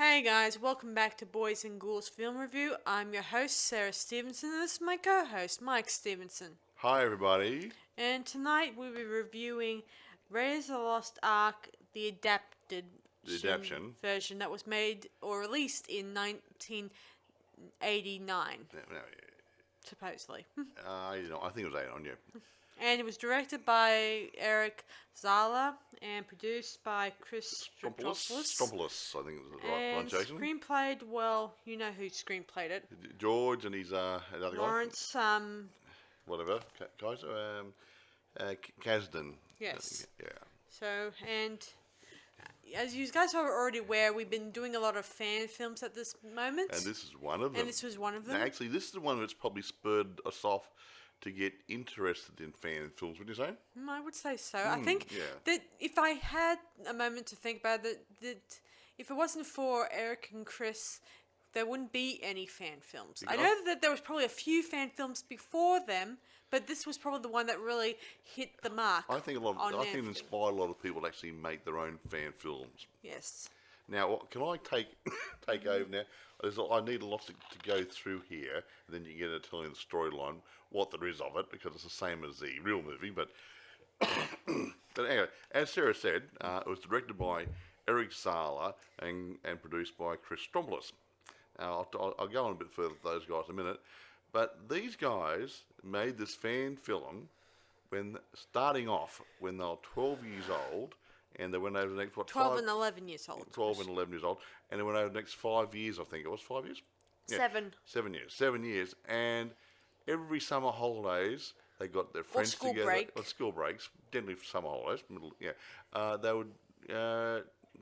Hey guys, welcome back to Boys and Ghouls Film Review. I'm your host, Sarah Stephenson, and this is my co-host, Mike Stephenson. Hi, everybody. And tonight we'll be reviewing Raiders of the Lost Ark, the adapted version that was made or released in 1989, supposedly. I think it was 8 on you. And it was directed by Eric Zala and produced by Chris Strompolos, I think it was the right and pronunciation. screenplayed, well, you know who screenplayed it. George and his another Lawrence, guy. Whatever. Guys, Kasdan. yes. Yeah. So, and as you guys are already aware, we've been doing a lot of fan films at this moment. And this is one of them. And this was one of them. Now, actually, this is the one that's probably spurred us off to get interested in fan films, would you say? I would say so. I think yeah. that if I had a moment to think about it, that if it wasn't for Eric and Chris, there wouldn't be any fan films. I know that there was probably a few fan films before them, but this was probably the one that really hit the mark. I think it inspired a lot of people to actually make their own fan films. Yes. Now, can I take over now? I need a lot to go through here, and then you get to tell me the storyline, what there is of it, because it's the same as the real movie. But but anyway, as Sarah said, it was directed by Eric Zala and produced by Chris Strompolos. Now, I'll go on a bit further with those guys in a minute. But these guys made this fan film starting off when they were 12 years old. And they went over the next, 12 and 11 years old. 12 and 11 years old. And they went over the next 5 years, I think it was 5 years? Yeah. 7. 7 years. 7 years. And every summer holidays, they got their friends together. Or school breaks. Generally for summer holidays. They would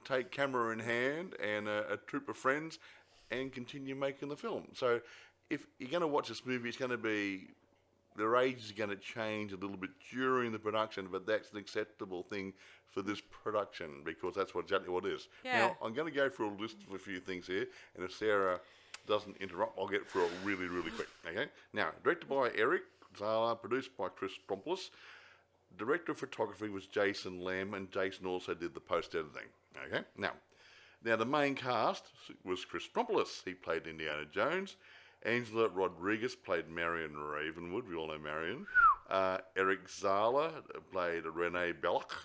take camera in hand and a troop of friends and continue making the film. So if you're going to watch this movie, it's going to be... Their age is going to change a little bit during the production, but that's an acceptable thing for this production because that's exactly what it is. Yeah. Now, I'm going to go through a list of a few things here, and if Sarah doesn't interrupt, I'll get through it really, really quick. Okay? Now, directed by Eric Zala, produced by Chris Propless. Director of photography was Jayson Lamb, and Jason also did the post-editing. Okay? Now, the main cast was Chris Strompolos. He played Indiana Jones. Angela Rodriguez played Marion Ravenwood. We all know Marion. Eric Zala played Renee Belloc.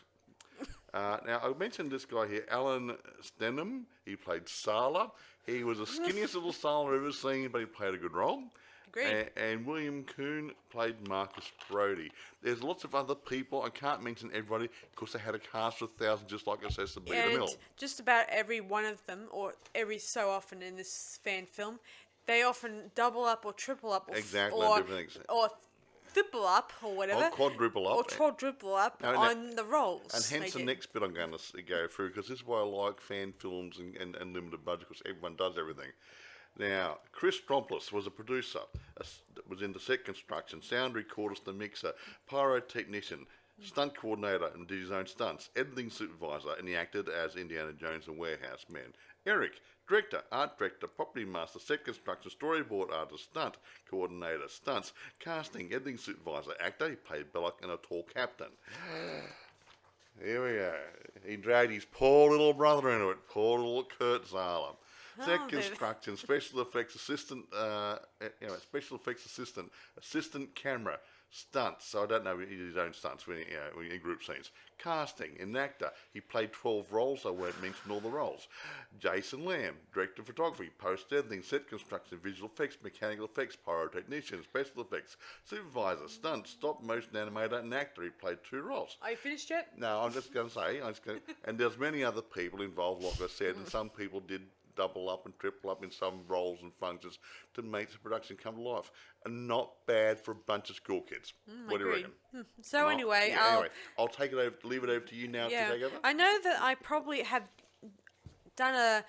Now, I mentioned this guy here, Alan Stenham. He played Sarla. He was the skinniest little Sarla I've ever seen, but he played a good role. Great. And William Kuhn played Marcus Brody. There's lots of other people. I can't mention everybody because they had a cast of thousands, just like it says to Beta Mill. Just about every one of them, or every so often in this fan film, they often double up or triple up, or or triple up or whatever, or quadruple up, on the roles. And hence the next bit I'm going to go through because this is why I like fan films and limited budget because everyone does everything. Now, Chris Propless was a producer, was into set construction, sound recordist, the mixer, pyrotechnician, stunt coordinator, and did his own stunts, editing supervisor, and he acted as Indiana Jones and Warehouse Man. Eric, director, art director, property master, set construction, storyboard artist, stunt coordinator, stunts, casting, editing supervisor, actor. He played Belloc and a tall captain. Here we go. He dragged his poor little brother into it, poor little Kurt Zala. Set construction, special effects assistant, assistant camera, stunts. So I don't know if he did his own stunts when in group scenes. Casting, an actor. He played 12 roles. I won't mention all the roles. Jayson Lamb, director of photography, post-editing, set construction, visual effects, mechanical effects, pyrotechnician, special effects, supervisor, stunt, stop motion animator, and actor. He played 2 roles. Are you finished yet? No, I'm just going to say, and there's many other people involved, like I said, and some people did double up and triple up in some roles and functions to make the production come to life. And not bad for a bunch of school kids. What do you reckon? So anyway, I'll take it over, leave it over to you now to take over. I know that I probably have done a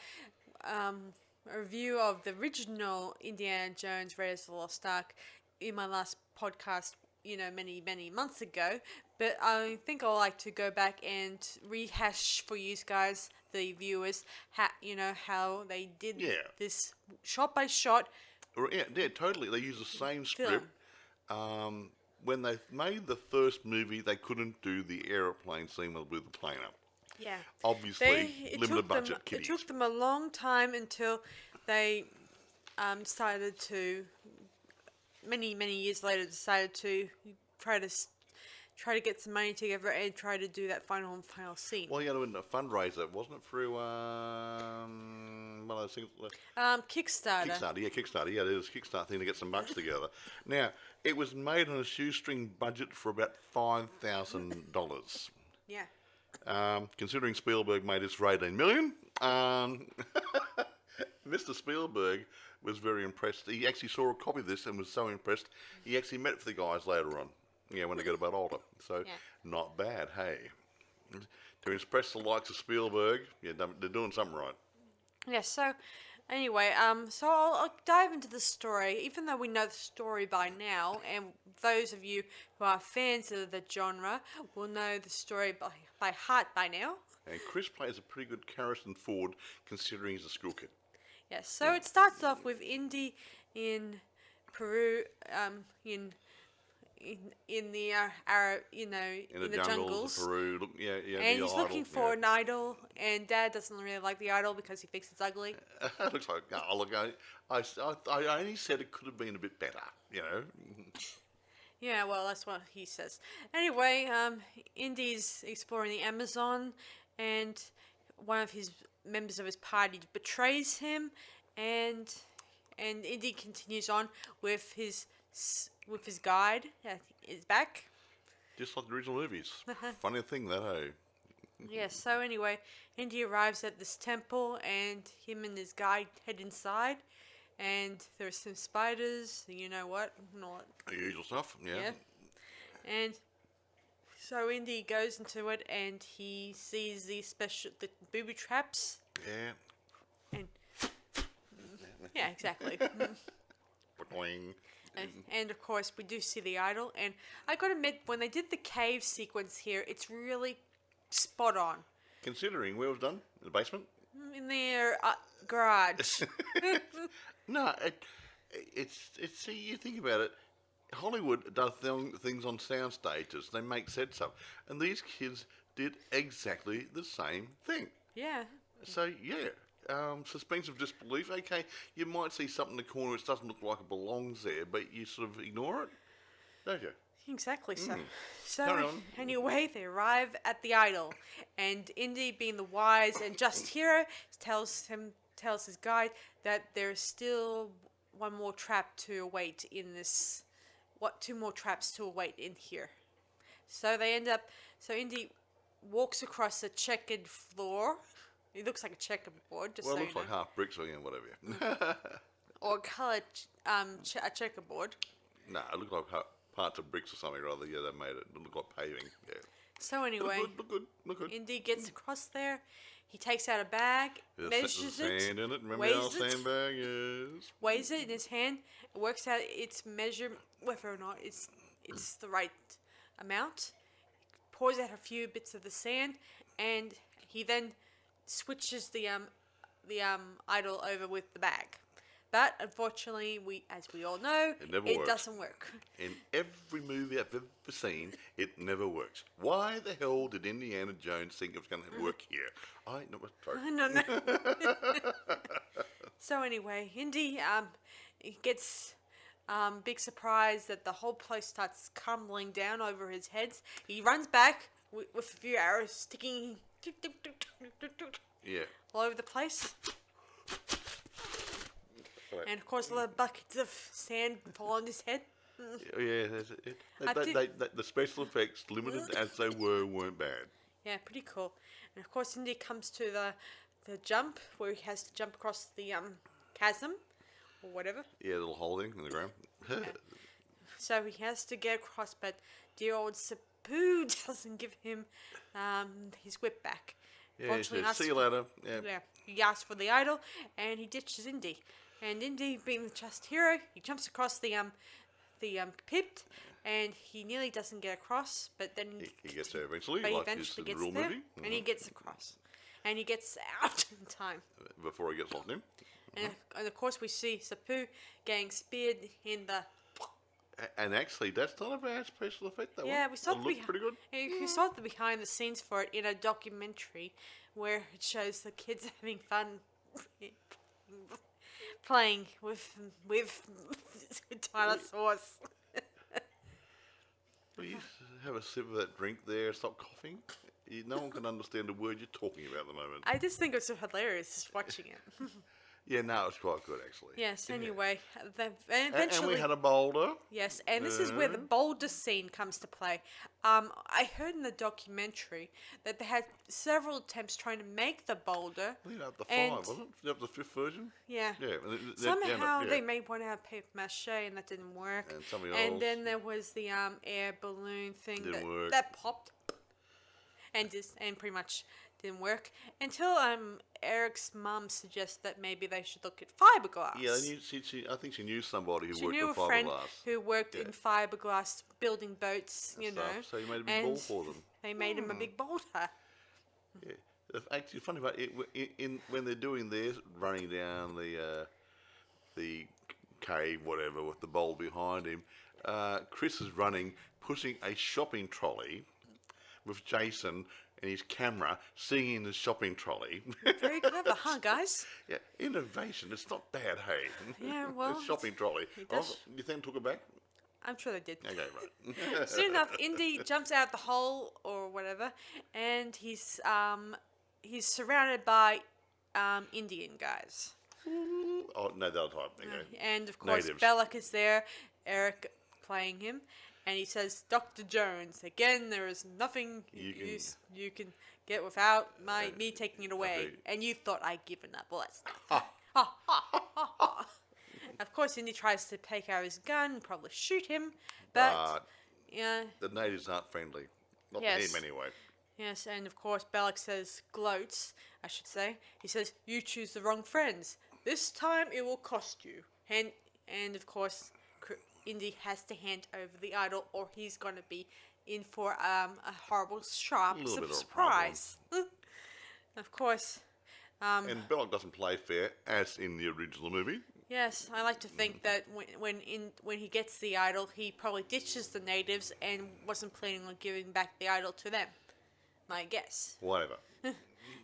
review of the original Indiana Jones Raiders of the Lost Ark in my last podcast, many, many months ago. But I think I'd like to go back and rehash for you guys, the viewers, how they did this shot by shot. Yeah, totally. They use the same script. When they made the first movie, they couldn't do the aeroplane scene with the plane up. Yeah. Obviously, limited budget It kiddies. took them a long time until they decided to, many years later, decided to try to try to get some money together and try to do that final scene. Well, you know, in a fundraiser, wasn't it through one of those things? Kickstarter. Kickstarter. Yeah, there's a Kickstarter thing to get some bucks together. Now, it was made on a shoestring budget for about $5,000. Yeah. Considering Spielberg made this for 18 million, Mr. Spielberg was very impressed. He actually saw a copy of this and was so impressed, he actually met with the guys later on. Yeah, when they get a bit older. So, not bad, hey. To impress the likes of Spielberg, yeah, they're doing something right. Yeah, so anyway, so I'll dive into the story, even though we know the story by now, and those of you who are fans of the genre will know the story by heart by now. And Chris plays a pretty good Harrison Ford, considering he's a school kid. Yes, so it starts off with Indy in Peru, in the In the jungles of Peru, and he's looking for an idol, and Dad doesn't really like the idol because he thinks it's ugly. It looks like, oh, look, I only said it could have been a bit better, you know. Yeah, well, that's what he says. Anyway, Indy's exploring the Amazon, and one of his members of his party betrays him, and Indy continues on with his guide at his back. Just like the original movies. Funny thing that, hey. Yeah, so anyway, Indy arrives at this temple, and him and his guide head inside, and there's some spiders, you know what, not The usual stuff, yeah. And so Indy goes into it, and he sees the booby traps. Yeah. And yeah, exactly. Boing. And of course, we do see the idol, and I gotta admit, when they did the cave sequence here, it's really spot on. Considering where it was done, in the basement. In their garage. No, it's. See, you think about it. Hollywood does things on sound stages. They make sets up, and these kids did exactly the same thing. Yeah. So yeah. Suspense of disbelief. Okay, you might see something in the corner which doesn't look like it belongs there, but you sort of ignore it, don't you? Exactly so. Carry So on. anyway, they arrive at the idol, and Indy, being the wise and just hero, tells his guide that there's still one more trap to await in this. Two more traps to await in here. So they end up. So Indy walks across a checkered floor. It looks like a checkerboard, just Well, so it looks you like know. half bricks or whatever. Or coloured a checkerboard. No, it looked like parts of bricks or something or other. Yeah, they made it. It looked like paving. Yeah. So anyway, Look good. Indy gets across there. He takes out a bag, measures There's it, sand in it. Remember weighs our it, sandbag? Yes. weighs it in his hand, works out its measure, whether or not it's the right amount. Pours out a few bits of the sand, and he then switches the idol over with the bag. But unfortunately, as we all know, it works. doesn't work. In every movie I've ever seen, it never works. Why the hell did Indiana Jones think it was going to work here? Sorry. No. So anyway, Indy gets big surprise that the whole place starts crumbling down over his head. He runs back with a few arrows sticking Yeah. all over the place. Right. And of course, a lot of buckets of sand fall on his head. Yeah, that's it. The special effects, limited as they were, weren't bad. Yeah, pretty cool. And of course, Indy comes to the jump where he has to jump across the chasm or whatever. Yeah, little holding in the ground. So he has to get across, but dear old Sapu doesn't give him his whip back. Yeah, he says, see you later. Yeah. He asks for the idol, and he ditches Indy. And Indy, being the just hero, he jumps across the pit, and he nearly doesn't get across, but then He gets there eventually, but he like eventually his gets real there, movie. and he gets across, and he gets out in time. Before he gets locked in. And of course, we see Sapu getting speared in the And actually, that's not a bad special effect, that Yeah, one. we saw It looks pretty good. We saw the behind the scenes for it in a documentary where it shows the kids having fun playing with dinosaurs. Well, you have a sip of that drink there, stop coughing. No one can understand the word you're talking about at the moment. I just think it's so hilarious just watching it. Yeah, no, it's quite good, actually. Yes, Yeah. anyway, And we had a boulder. yes, and this is where the boulder scene comes to play. I heard in the documentary that they had several attempts trying to make the boulder. I think up to And- 5, wasn't it? Up to the 5th version? Yeah. Yeah. Somehow they yeah. made one out of paper mache and that didn't work. And something And else. then there was the air balloon thing Didn't work. that popped and pretty much didn't work until Eric's mum suggests that maybe they should look at fiberglass. Yeah, I think she knew somebody who She worked knew on a friend fiberglass. who worked Yeah. in fiberglass building boats, you and know. stuff, so you made a big and ball for them. They made him a big boulder. Yeah. It's actually funny about it when they're doing theirs, running down the cave, whatever, with the bowl behind him. Chris is running, pushing a shopping trolley with Jason and his camera, singing in the shopping trolley. Very clever, huh, guys? Yeah, innovation. It's not bad, hey. Yeah, well, The shopping trolley. it does- You think took it back? I'm sure they did. Okay, right. Soon enough, Indy jumps out the hole or whatever, and he's surrounded by Indian guys. Oh no, the other type. Okay. And of course, Natives. Belloc is there, Eric playing him, and he says, "Dr. Jones, again, there is nothing you can get without me taking it away. Okay. And you thought I'd given up. Well, that's not." Ha, ha, ha, ha, ha. Of course, Indy tries to take out his gun and probably shoot him, but yeah, The natives aren't friendly. Not Yes. to him, anyway. yes, and of course, Belloc gloats, I should say. He says, "You choose the wrong friends. This time it will cost you." And of course, Indy has to hand over the idol, or he's gonna be in for a horrible sharp Little bit of a surprise. Of course, And Belloc doesn't play fair, as in the original movie. yes, I like to think that when he gets the idol, he probably ditches the natives and wasn't planning on giving back the idol to them. My guess. Whatever.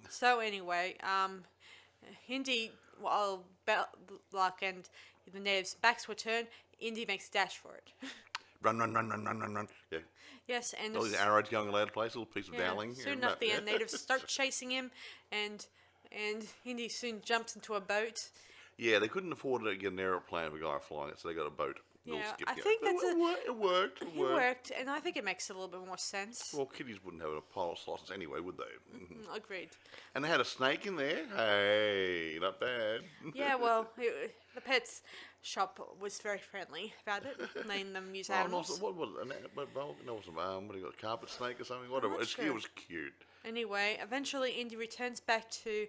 So anyway, Indy, while Belloc and the natives' backs were turned, Indy makes a dash for it. Run, run, run, run, run, run, run. Yeah. Yes, and All these arrows going all over the place, little piece of dowling. soon enough the natives start chasing him, and Indy soon jumps into a boat. Yeah, they couldn't afford to get an aeroplane with a guy flying it, so they got a boat. Little Yeah, skip I go. think But that's it worked. It It worked. worked, and I think it makes a little bit more sense. Well, kiddies wouldn't have a pilot's license anyway, would they? Agreed. And they had a snake in there. Hey, not bad. Yeah, well, the pets shop was very friendly about it, letting them use Oh, and animals. also, what was it? What do you got? A carpet snake or something? Whatever. not It sure. was cute. Anyway, eventually Indy returns back to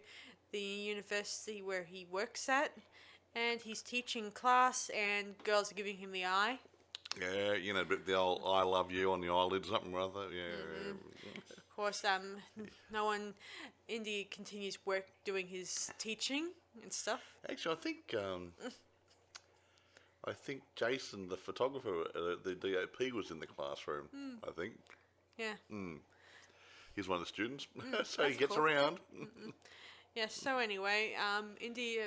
the university where he works at, and he's teaching class, and girls are giving him the eye. Yeah, you know, but the old "I love you" on the eyelid, something rather. Yeah. Of course, Indy continues doing his teaching and stuff. Actually, I think Jason, the photographer, the DOP, was in the classroom. I think Yeah. he's one of the students, so he that's gets cool. around. Yeah, so anyway, Indy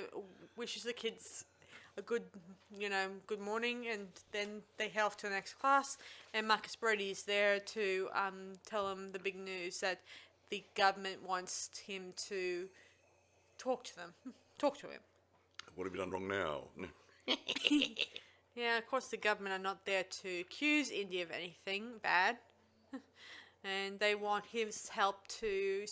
wishes the kids a good morning, and then they head off to the next class, and Marcus Brody is there to tell them the big news that the government wants him to talk to them. Talk to him. What have you done wrong now? Yeah, of course the government are not there to accuse Indy of anything bad. And they want his help to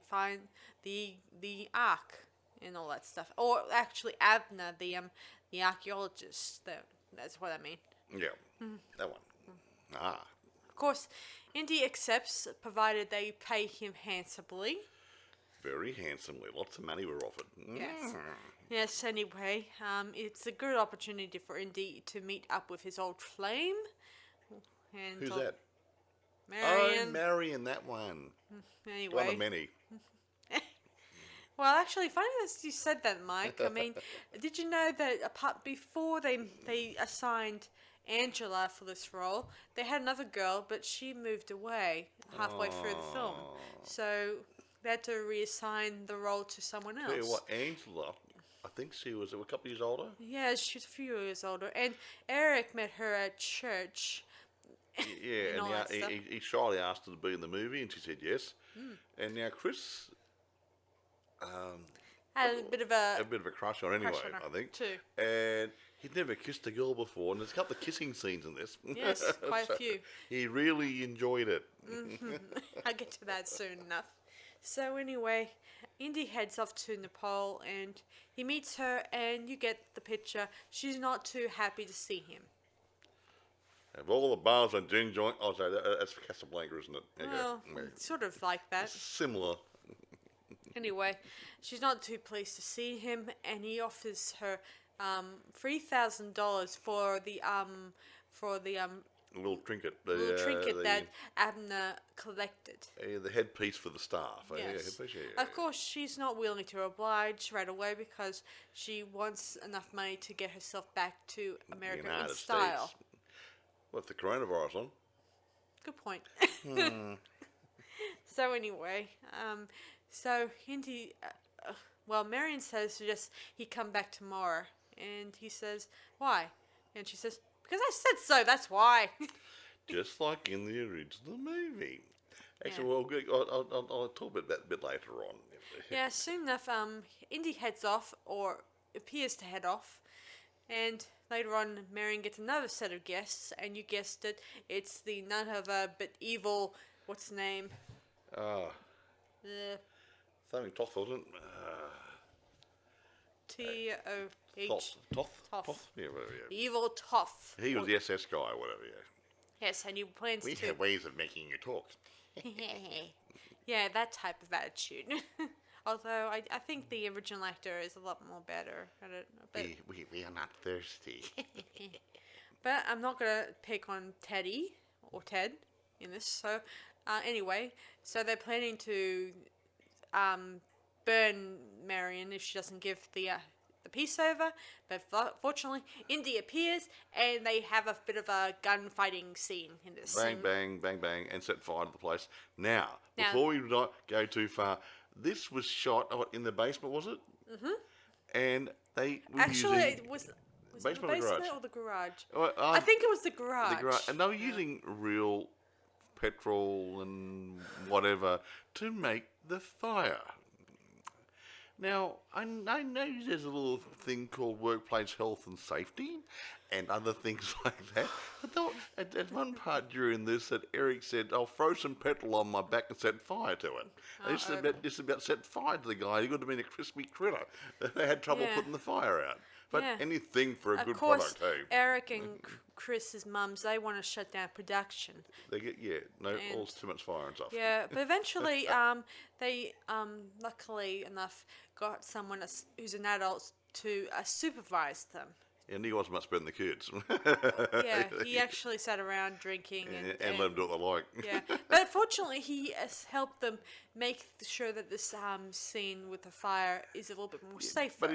find the Ark and all that stuff. Or actually Abner, the archaeologist. That's what I mean. Yeah, that one. Ah, Of course, Indy accepts, provided they pay him handsomely. very handsomely. Lots of money were offered. Yes. Yes, anyway, it's a good opportunity for Indy to meet up with his old flame. And Who's that? Marion. Oh, Marion, that one. Anyway. One of many. Well, actually, funny that you said that, Mike. I mean, did you know that before they assigned Angela for this role. They had another girl, but she moved away halfway through the film. So they had to reassign the role to someone Tell you else. what, Angela, I think she was a couple of years older. Yeah, she's a few years older. And Eric met her at church. Yeah, And all that stuff. he shyly asked her to be in the movie, and she said yes. And now Chris Had a bit of a crush on her anyway, on her I think. too. And he'd never kissed a girl before, and there's a couple of kissing scenes in this. Yes, quite a few. He really enjoyed it. I'll get to that soon enough. So anyway, Indy heads off to Nepal and he meets her and you get the picture. She's not too happy to see him. Of all the bars and gin joint, oh, sorry, that's Casablanca, isn't it? There you Well, go. sort of like that. Similar. Anyway, she's not too pleased to see him and he offers her $3,000 for the Little trinket. little trinket that Abner collected. The headpiece for the staff. Yes. Yeah, headpiece, yeah. Of course, she's not willing to oblige right away because she wants enough money to get herself back to America in United style. States. What's the coronavirus on? Good point. So anyway, so Indy, Marion says he come back tomorrow, and he says, why? And she says, because I said so, that's why. Just like in the original movie. Actually, Yeah. I'll talk about that a bit later on. Yeah, soon enough, Indy heads off, or appears to head off, and later on, Marion gets another set of guests, and you guessed it, it's the none other but evil, what's the name? Something Toth, wasn't it? T-O-H. Toth? Toth. Yeah, whatever, yeah. Evil Toth. He was the SS guy or whatever, yeah. Yes, and he plans We to... have ways of making you talk. Yeah, that type of attitude. Although, I think the original actor is a lot more better at it. But, We are not thirsty. but I'm not going to pick on Teddy, or Ted, in this. So, anyway, so they're planning to burn Marion if she doesn't give the piece over. But fortunately, Indy appears, and they have a bit of a gunfighting scene in this. Bang, bang, bang, bang, and set fire to the place. Now, before we not go too far, this was shot in the basement, was it? Mm-hmm. And they were Actually, using... it was basement it the or basement garage? or the garage? Well, I think it was the garage. The garage. And they were using real petrol and whatever to make the fire. Now, I know there's a little thing called workplace health and safety and other things like that. But at one part during this, that Eric said, I'll throw some petrol on my back and set fire to it. It's about set fire to the guy. He could have been a crispy critter. They had trouble putting the fire out. But anything for a good product, hey. Eric and Chris's mums, they want to shut down production. They get, all too much fire and stuff. Yeah, but eventually, they, luckily enough, got someone who's an adult to supervise them. And he wasn't much better than the kids. Yeah, he actually sat around drinking and let them do what they like. Yeah, but fortunately, he has helped them make sure that this scene with the fire is a little bit more safer. But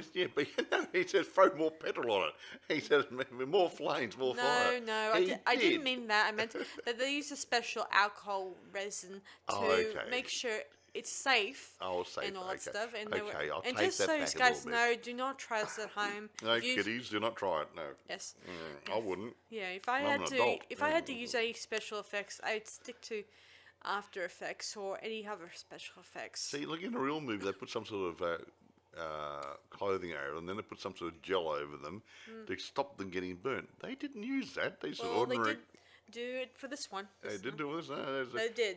he says throw more petrol on it. He says more flames, more fire. No, I didn't mean that. I meant that they use a special alcohol resin to make sure it's safe, and all that stuff. And I'll and take just that so you back a guys little know, do not try this at home. No, kiddies, do not try it. No. Yes. I wouldn't. Yeah, if I I'm had an adult. if I had to use any special effects, I'd stick to After Effects or any other special effects. See, look, in a real movie, they put some sort of clothing over them, and then they put some sort of gel over them to stop them getting burnt. They didn't use that. They used ordinary. They did do it for this one. They did do this. No, They did.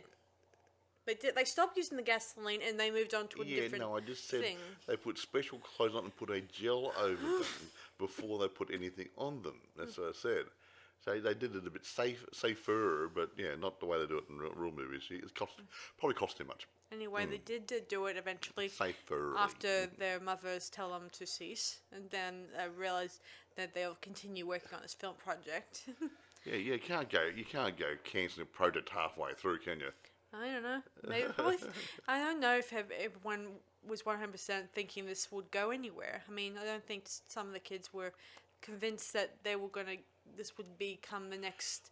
They stopped using the gasoline and they moved on to a different thing. I just said they put special clothes on and put a gel over them before they put anything on them. That's what I said. So they did it a bit safer, but not the way they do it in real movies. It probably cost too much. Anyway, they did do it eventually. Safer. After their mothers tell them to cease, and then realize that they'll continue working on this film project. You can't go cancelling a project halfway through, can you? I don't know. Maybe, I don't know if everyone was 100% thinking this would go anywhere. I mean, I don't think some of the kids were convinced that they were going to this would become the next,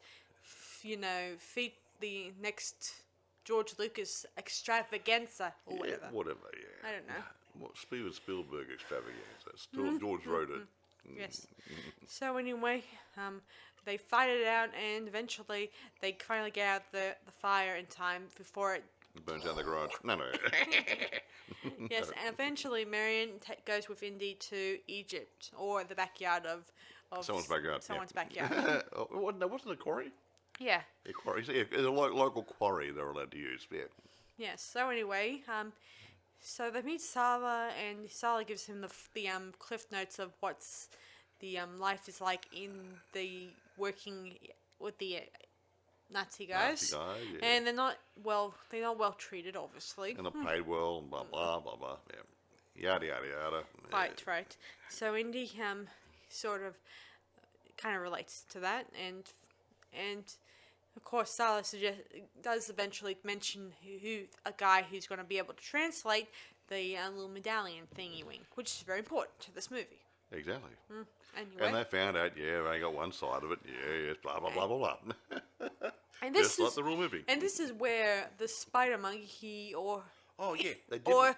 the next George Lucas extravaganza or whatever. Whatever, yeah. I don't know. What Spielberg extravaganza. Still, George wrote it. Yes. So anyway, they fight it out, and eventually they finally get out the fire in time before it Burns down the garage. No. Yes, and eventually Marion goes with Indy to Egypt, or the backyard of Someone's backyard. Someone's backyard. Wasn't it a quarry? Yeah. Yeah, quarry. Yeah, it's a local quarry they're allowed to use. Yeah. Yes. So anyway, so they meet Sarla, and Sarla gives him the cliff notes of what's the life is like in the working with the Nazi guys. Yeah. And they're not well treated, obviously. And they're paid well, and blah, blah, blah, blah. Yeah. Yada, yada, yada. Right. So Indy sort of kind of relates to that, and of course Sarla does eventually mention a guy who's going to be able to translate the little medallion thingy wing, which is very important to this movie. Exactly. Anyway. And they found out, they got one side of it, yes, blah, blah, blah, blah, blah. And this Just like the real movie. And this is where the spider monkey Oh yeah, they did. Or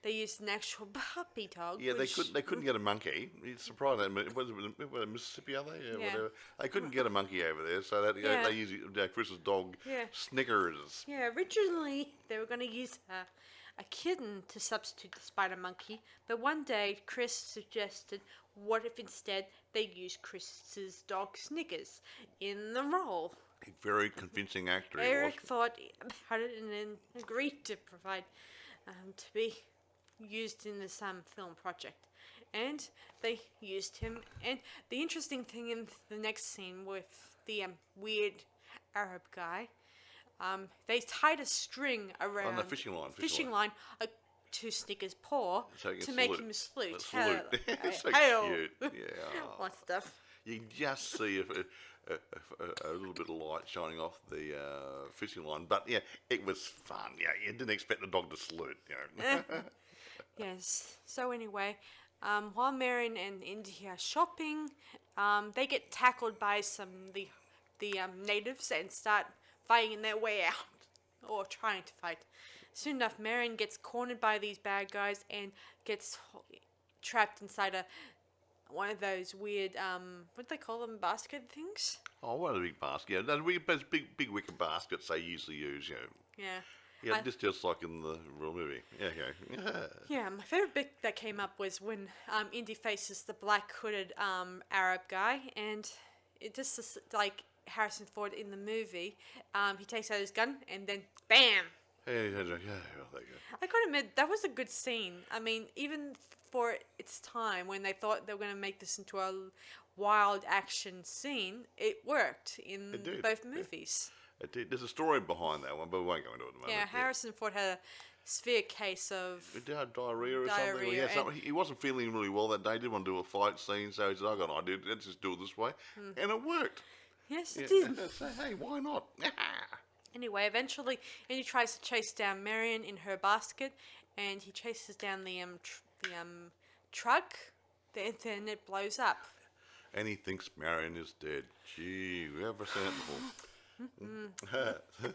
they used an actual puppy dog. Yeah, they couldn't get a monkey. It's surprising. Was it Mississippi? Are they? Yeah, whatever. They couldn't get a monkey over there, so they used Chris's dog, Snickers. Yeah, originally they were going to use a kitten to substitute the spider monkey, but one day Chris suggested, what if instead they used Chris's dog Snickers in the role? A very convincing actor. Eric thought about it and then agreed to provide to be used in this film project, and they used him. And the interesting thing in the next scene with the weird Arab guy, they tied a string around on the fishing line to Snickers' paw to make him salute. It's so Hail. cute. Yeah. What stuff? You can just see a little bit of light shining off the fishing line, but yeah, it was fun. Yeah, you didn't expect the dog to salute. Yes. So anyway, while Marion and Indy are shopping, they get tackled by the natives and start fighting their way out, or trying to fight. Soon enough, Marion gets cornered by these bad guys and gets trapped inside one of those weird, what do they call them, basket things? Oh, what a big basket. Yeah, those big wicker baskets they usually use, Yeah. Yeah, just like in the real movie. Yeah, okay. Yeah, my favourite bit that came up was when Indy faces the black hooded Arab guy, and it just is like Harrison Ford in the movie. He takes out his gun and then bam! Yeah, I gotta admit, that was a good scene. I mean, even for its time, when they thought they were going to make this into a wild action scene, it worked in both movies. It did. There's a story behind that one, but we won't go into it at the moment. Yeah, Harrison Ford had a severe case of diarrhea or something. Yeah, he wasn't feeling really well that day. He didn't want to do a fight scene, so he said, I got an idea, let's just do it this way. And it worked. Yes, it did. So, hey, why not? Anyway, eventually, Indy tries to chase down Marion in her basket, and he chases down the truck. Then it blows up. And he thinks Marion is dead. Gee, we ever seen it before?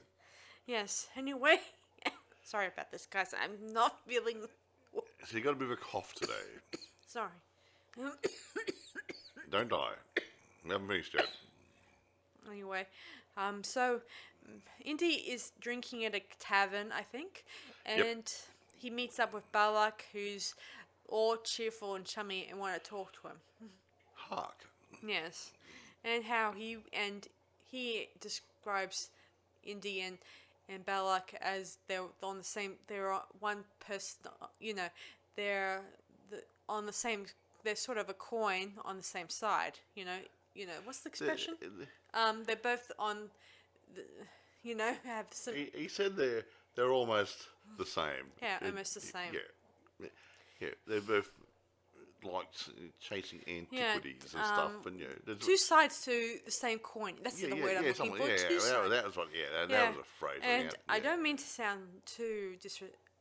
Yes. Anyway, sorry about this, guys. I'm not feeling. So you got a bit of a cough today. Sorry. Don't die. We haven't finished yet. Anyway, so Indy is drinking at a tavern, I think, and he meets up with Balak, who's all cheerful and chummy and want to talk to him. Hark. Yes, and how he describes Indy and Balak as they're on the same. They're one person. They're on the same. They're sort of a coin on the same side. What's the expression? They're both on. Have some. He said they're almost the same. Yeah, almost the same. Yeah. They're both like chasing antiquities and stuff, and there's two sides to the same coin. That's the word I'm looking for. That was a phrase. And I don't mean to sound too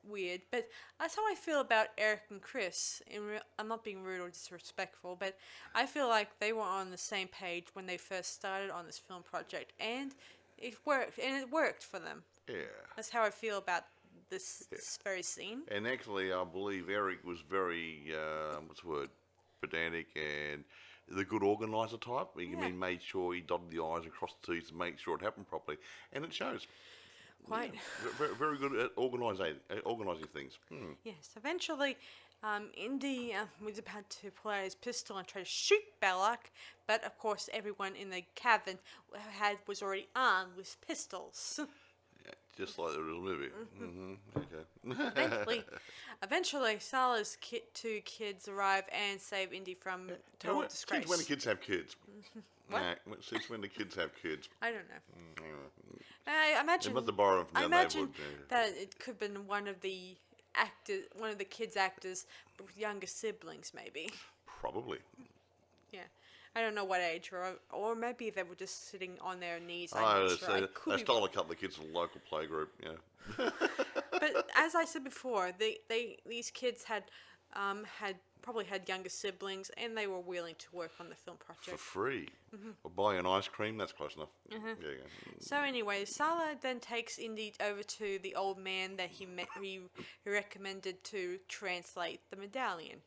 weird. But that's how I feel about Eric and Chris. I'm not being rude or disrespectful, but I feel like they were on the same page when they first started on this film project, and it worked for them. Yeah. That's how I feel about this very scene. And actually, I believe Eric was very, what's the word, pedantic and the good organiser type. He made sure he dotted the I's and crossed the T's to make sure it happened properly. And it shows. Quite. Yeah, very good at organising things. Yes, eventually, Indy was about to pull out his pistol and try to shoot Belloc, but of course everyone in the cabin was already armed with pistols. Yeah, just like the real movie. Okay. Eventually, Sarla's two kids arrive and save Indy from total disgrace. When the kids have kids. What? Nah, since when the kids have kids. I don't know. I imagine. They must have borrowed from I their imagine neighborhood. that it could have been one of the kids' actors' younger siblings, maybe. Probably. Yeah, I don't know what age, or maybe they were just sitting on their knees. They stole a couple of kids from a local playgroup. Yeah. But as I said before, these kids had probably had younger siblings, and they were willing to work on the film project For free. Or buy an ice cream, that's close enough. There you go. So anyway, Sarla then takes Indy over to the old man that he recommended to translate the medallion.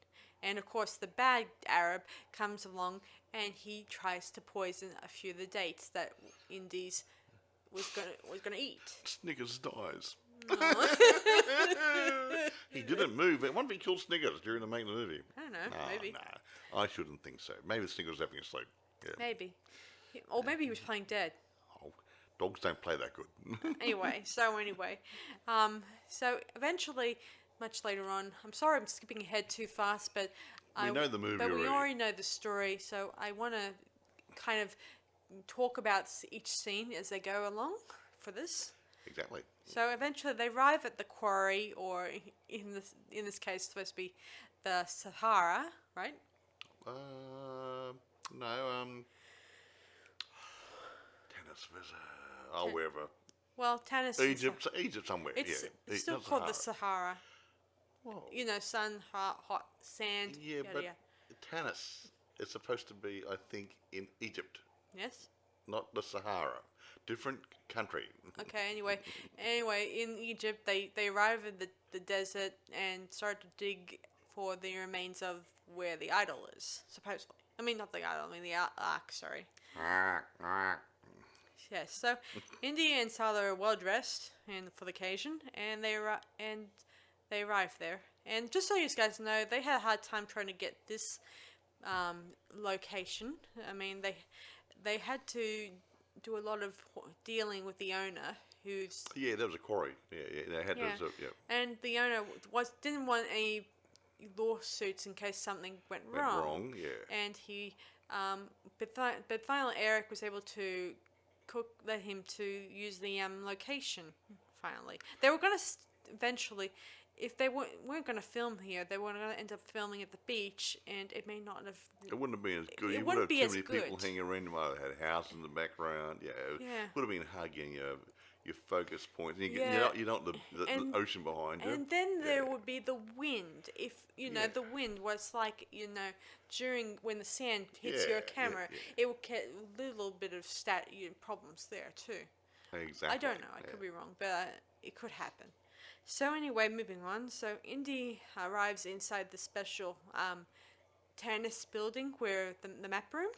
And of course the bad Arab comes along and he tries to poison a few of the dates that Indy's was gonna eat. Snickers dies. No. He didn't move. I wonder if he killed Snickers during the making of the movie. I don't know, maybe. Nah, I shouldn't think so. Maybe Snickers was having a sleep. Yeah. Maybe. Or maybe he was playing dead. Oh, dogs don't play that good. Anyway, so eventually, much later on, I'm sorry I'm skipping ahead too fast, but We know the movie But we already. already know the story, so I want to kind of talk about each scene as they go along for this. Exactly. So eventually they arrive at the quarry, or in this case, it's supposed to be the Sahara, right? No, Tennis was, wherever. Well, Tanis. Egypt somewhere. It's yeah. still not called the Sahara. Well, You know, sun, hot sand. yeah, yada, but yada. Tanis is supposed to be, I think, in Egypt, Yes. not the Sahara. Different country. Okay. Anyway, in Egypt, they arrive in the desert and start to dig for the remains of where the idol is, supposedly. I mean, not the idol. I mean the ark. Sorry. Yes. So, Indy and Sarla are well dressed and for the occasion, and they arrive there. And just so you guys know, they had a hard time trying to get this location. I mean, they had to do a lot of dealing with the owner, who's Yeah, there was a quarry. Yeah, they had Yeah. to. Yeah. and the owner didn't want any lawsuits in case something went wrong. Yeah. And he, but finally Eric was able to let him to use the location. Finally, they were gonna eventually, if they weren't gonna film here, they were gonna end up filming at the beach, and it may not have. It wouldn't have been as good. It You wouldn't would be have as too many people good. hanging around. You might have had a house in the background. Yeah. Yeah. Would have been hard getting your focus points. You, Yeah. you don't the And- ocean behind you. And then Yeah. there would be the wind. If the wind was like during when the sand hits Yeah, your yeah, camera, yeah. it would get a little bit of problems there too. Exactly. I don't know. I could be wrong, but it could happen. So anyway, moving on. So Indy arrives inside the special tennis building where the map room.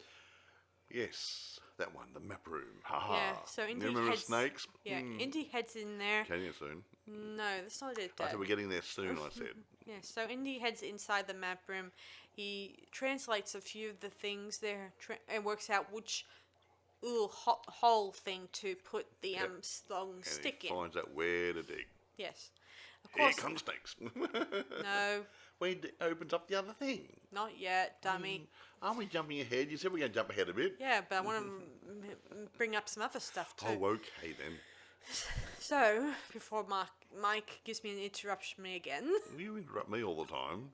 Yes, that one, the map room. Ha ha. Yeah. So Indy Remember the heads. snakes? Yeah. Indy heads in there. Getting it soon. No, that's not it. I Dad. said we're getting there soon. I said. Yeah, so Indy heads inside the map room. He translates a few of the things there and works out which little hole thing to put the long And stick he in. finds out where to dig. Yes. Of Here course. comes snakes. No, when he opens up the other thing. not yet, dummy. Aren't we jumping ahead? You said we're going to jump ahead a bit. Yeah, but I want to bring up some other stuff too. Oh, okay then. So, before Mike gives me an interruption again. You interrupt me all the time.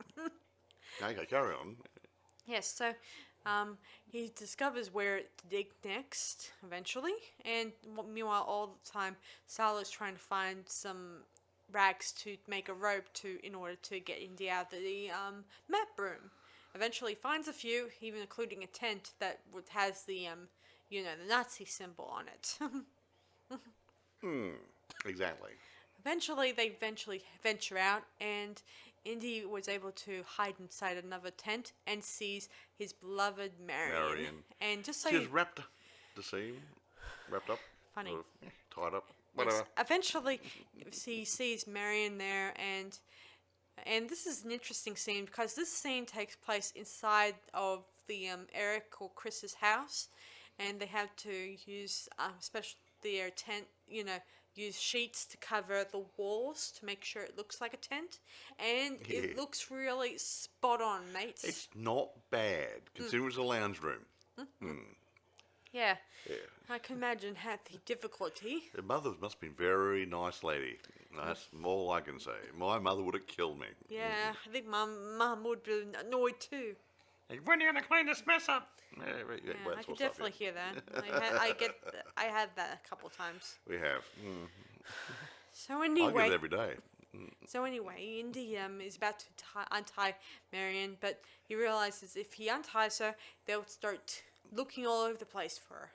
Okay, carry on. Yes, so he discovers where to dig next, eventually, and meanwhile, all the time, Sarla's trying to find some rags to make a rope in order to get Indy out of the map room. Eventually finds a few, even including a tent that has the the Nazi symbol on it. Exactly. They venture out, and Indy was able to hide inside another tent and sees his beloved Marion. And just so She was wrapped up. Funny. Or, tied up. Whatever. Yes, eventually, he sees Marion there, and this is an interesting scene because this scene takes place inside of the Eric or Chris's house, and they have to use especially their tent, use sheets to cover the walls to make sure it looks like a tent, and it looks really spot on, mates. It's not bad, considering it was a lounge room. Yeah. Yeah. I can imagine had the difficulty. The mother must be a very nice lady. That's all I can say. My mother would have killed me. Yeah, I think Mum would be annoyed too. Hey, when are you going to clean this mess up? Yeah, I can definitely hear that. I had that a couple of times. We have. So I anyway, get it every day. Indy is about to untie Marion, but he realizes if he unties her, they'll start looking all over the place for her.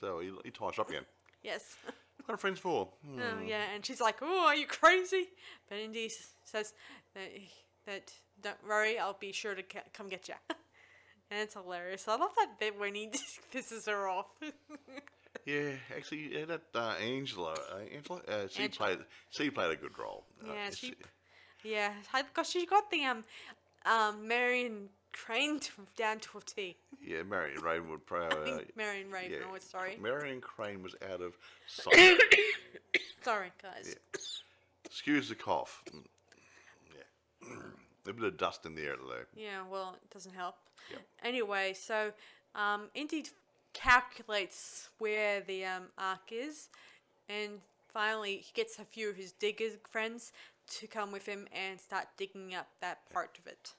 So he ties her up again. Yes. What are friends for? Oh, yeah, and she's like, "Oh, are you crazy?" But Indy says that don't worry, I'll be sure to come get you. And it's hilarious. I love that bit when he pisses her off. Yeah, actually, that Angela, she played a good role. Yeah, because she got the Marion trained down to a T. Yeah, Marion Ravenwood. Marion Ravenwood, sorry. Marion Crane was out of sight. Sorry, guys. Yeah. Excuse the cough. Yeah. A bit of dust in the air today. Yeah, well, it doesn't help. Yep. Anyway, so Indy calculates where the ark is, and finally he gets a few of his digger friends to come with him and start digging up that part of it.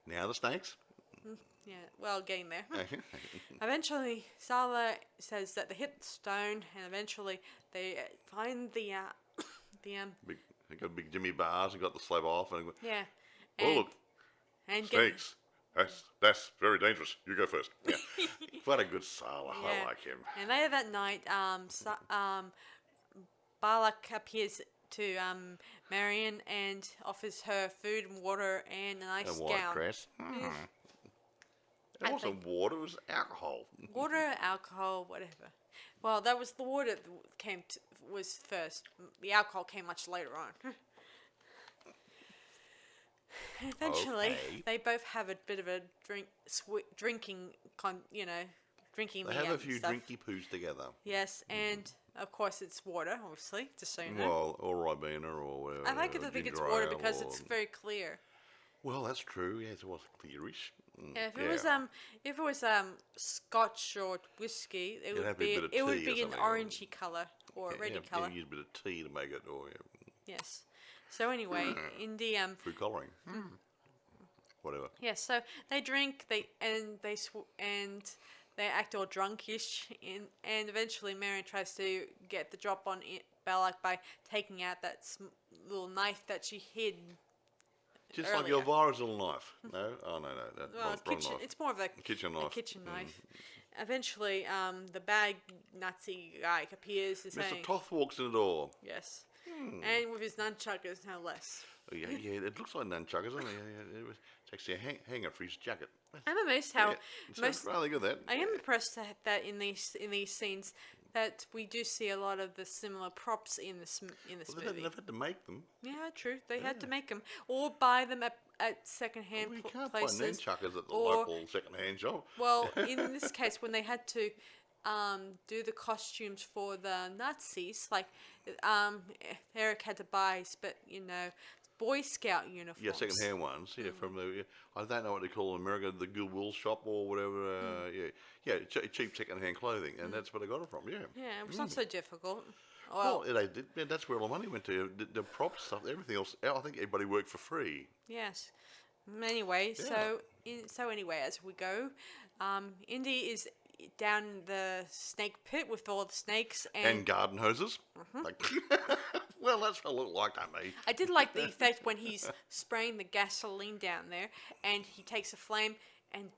Now the snakes. Yeah, well, getting there. Eventually, Sarla says that they hit the stone, and eventually they find the They got big Jimmy bars and got the slab off and yeah. Oh look, and snakes. That's very dangerous. You go first. Yeah. What a good Sarla. Yeah. I like him. And later that night, Balak appears to Marion and offers her food and water and a nice A white gown. dress. It wasn't water, it was alcohol. Water, alcohol, whatever. Well, that was the water that was first. The alcohol came much later on. Eventually, they both have a bit of a drinking. They have a few stuff. drinky poos together. Yes, and of course it's water, obviously, just so you know. Well, or Ribena or whatever. I think it's water because it's very clear. Well, that's true. Yes, it was clearish. Yeah, if it was Scotch or whiskey, it would be an orangey colour or a reddy colour. You use a bit of tea to make it, or Yes. So anyway, in the food colouring, whatever. yeah, so they drink, they act all drunkish, and eventually Marion tries to get the drop on Balak by taking out that little knife that she hid. Just earlier. like Elvira's little knife. No? Oh, no. Wrong knife. It's more of a kitchen knife. Eventually, the bad Nazi guy appears and saying... Mr. Toth walks in the door. Yes. And with his nunchuckers, no less. Oh, yeah, it looks like nunchuckers, doesn't it? It's actually a hanger for his jacket. I'm amazed how... It's rather good, that. I am impressed that in these scenes that we do see a lot of the similar props in this movie. They've had to make them. Yeah, true. They had to make them or buy them at second-hand places. We can't buy nunchuckers at the local second-hand shop. Well, in this case, when they had to do the costumes for the Nazis, like Eric had to buy, Boy Scout uniforms. Yeah, second-hand ones. Yeah, from the I don't know what they call in America, the Ghouls shop or whatever. Cheap second-hand clothing, and that's where they got it from. Yeah. Yeah, it was not so difficult. Well, they did. Yeah, that's where all the money went to. The prop stuff, everything else. I think everybody worked for free. Yes. Anyway, Yeah. so anyway, as we go, Indy is down the snake pit with all the snakes And garden hoses. Well, that's what it looked like to me. I did like the effect when he's spraying the gasoline down there, and he takes a flame, and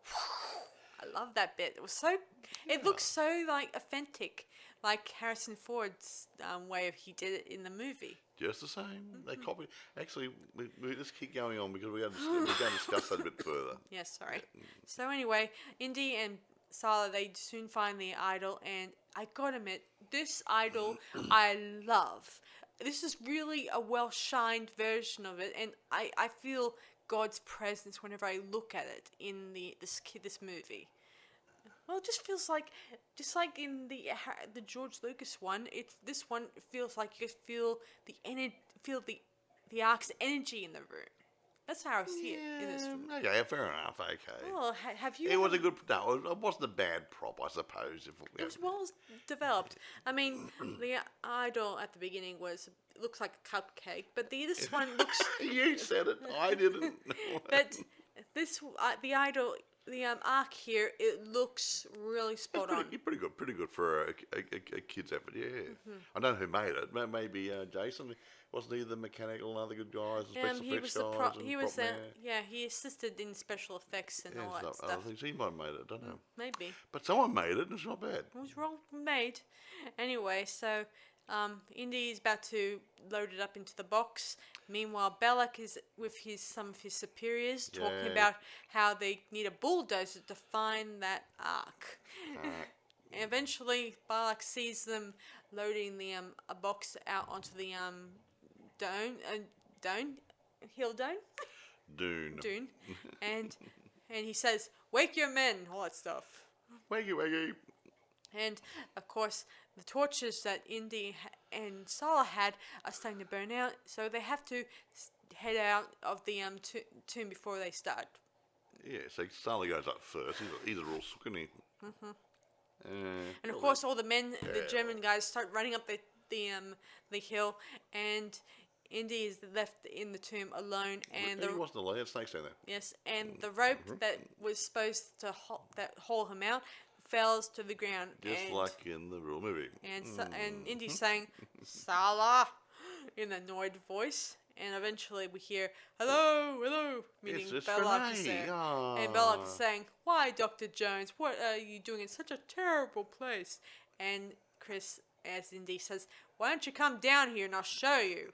I love that bit. It was so, it looks so like authentic, like Harrison Ford's way of he did it in the movie. Just the same. They copy. Actually, we just keep going on because we're going to discuss that a bit further. Yes, sorry. So anyway, Indy and Sarla, they soon find the idol, and I gotta admit, this idol I love. This is really a well-shined version of it, and I feel God's presence whenever I look at it in this movie. Well, it just feels like, just like in the George Lucas one, this one feels like you feel the ark's energy in the room. That's how I see it in this room. Okay, fair enough. Okay. Well, have you? It was a good. No, it wasn't a bad prop, I suppose. It was well developed. I mean, the idol at the beginning looks like a cupcake, but this one looks. You said it. I didn't. But the idol, the arc here, it looks really spot on. Pretty good for a kid's effort. Yeah. I don't know who made it. Maybe Jason. Wasn't he the mechanical and other good guys, the special effects guys? He assisted in special effects and all that stuff. Other things. He might have made it. I don't know. Maybe. But someone made it. And it's not bad. It was well made. Anyway, so Indy is about to load it up into the box. Meanwhile, Belloc is with some of his superiors talking about how they need a bulldozer to find that ark. And eventually, Belloc sees them loading the a box out onto the Dune, and he says, "Wake your men," all that stuff. Wakey. And of course, the torches that Indy and Sarla had are starting to burn out, so they have to head out of the tomb before they start. Yeah, so Sarla goes up first. He's a real sook, isn't he? And of course, all the men, the German guys, start running up the hill, and Indy is left in the tomb alone. And he wasn't alone. There's snakes down there. Yes, and the rope that was supposed to haul him out falls to the ground. Just like in the real movie. And Indy's saying, "Sarla," in an annoyed voice. And eventually we hear, hello, meaning Belloc is there. And Belloc is saying, "Why, Dr. Jones, what are you doing in such a terrible place?" And Chris, as Indy, says, "Why don't you come down here and I'll show you?"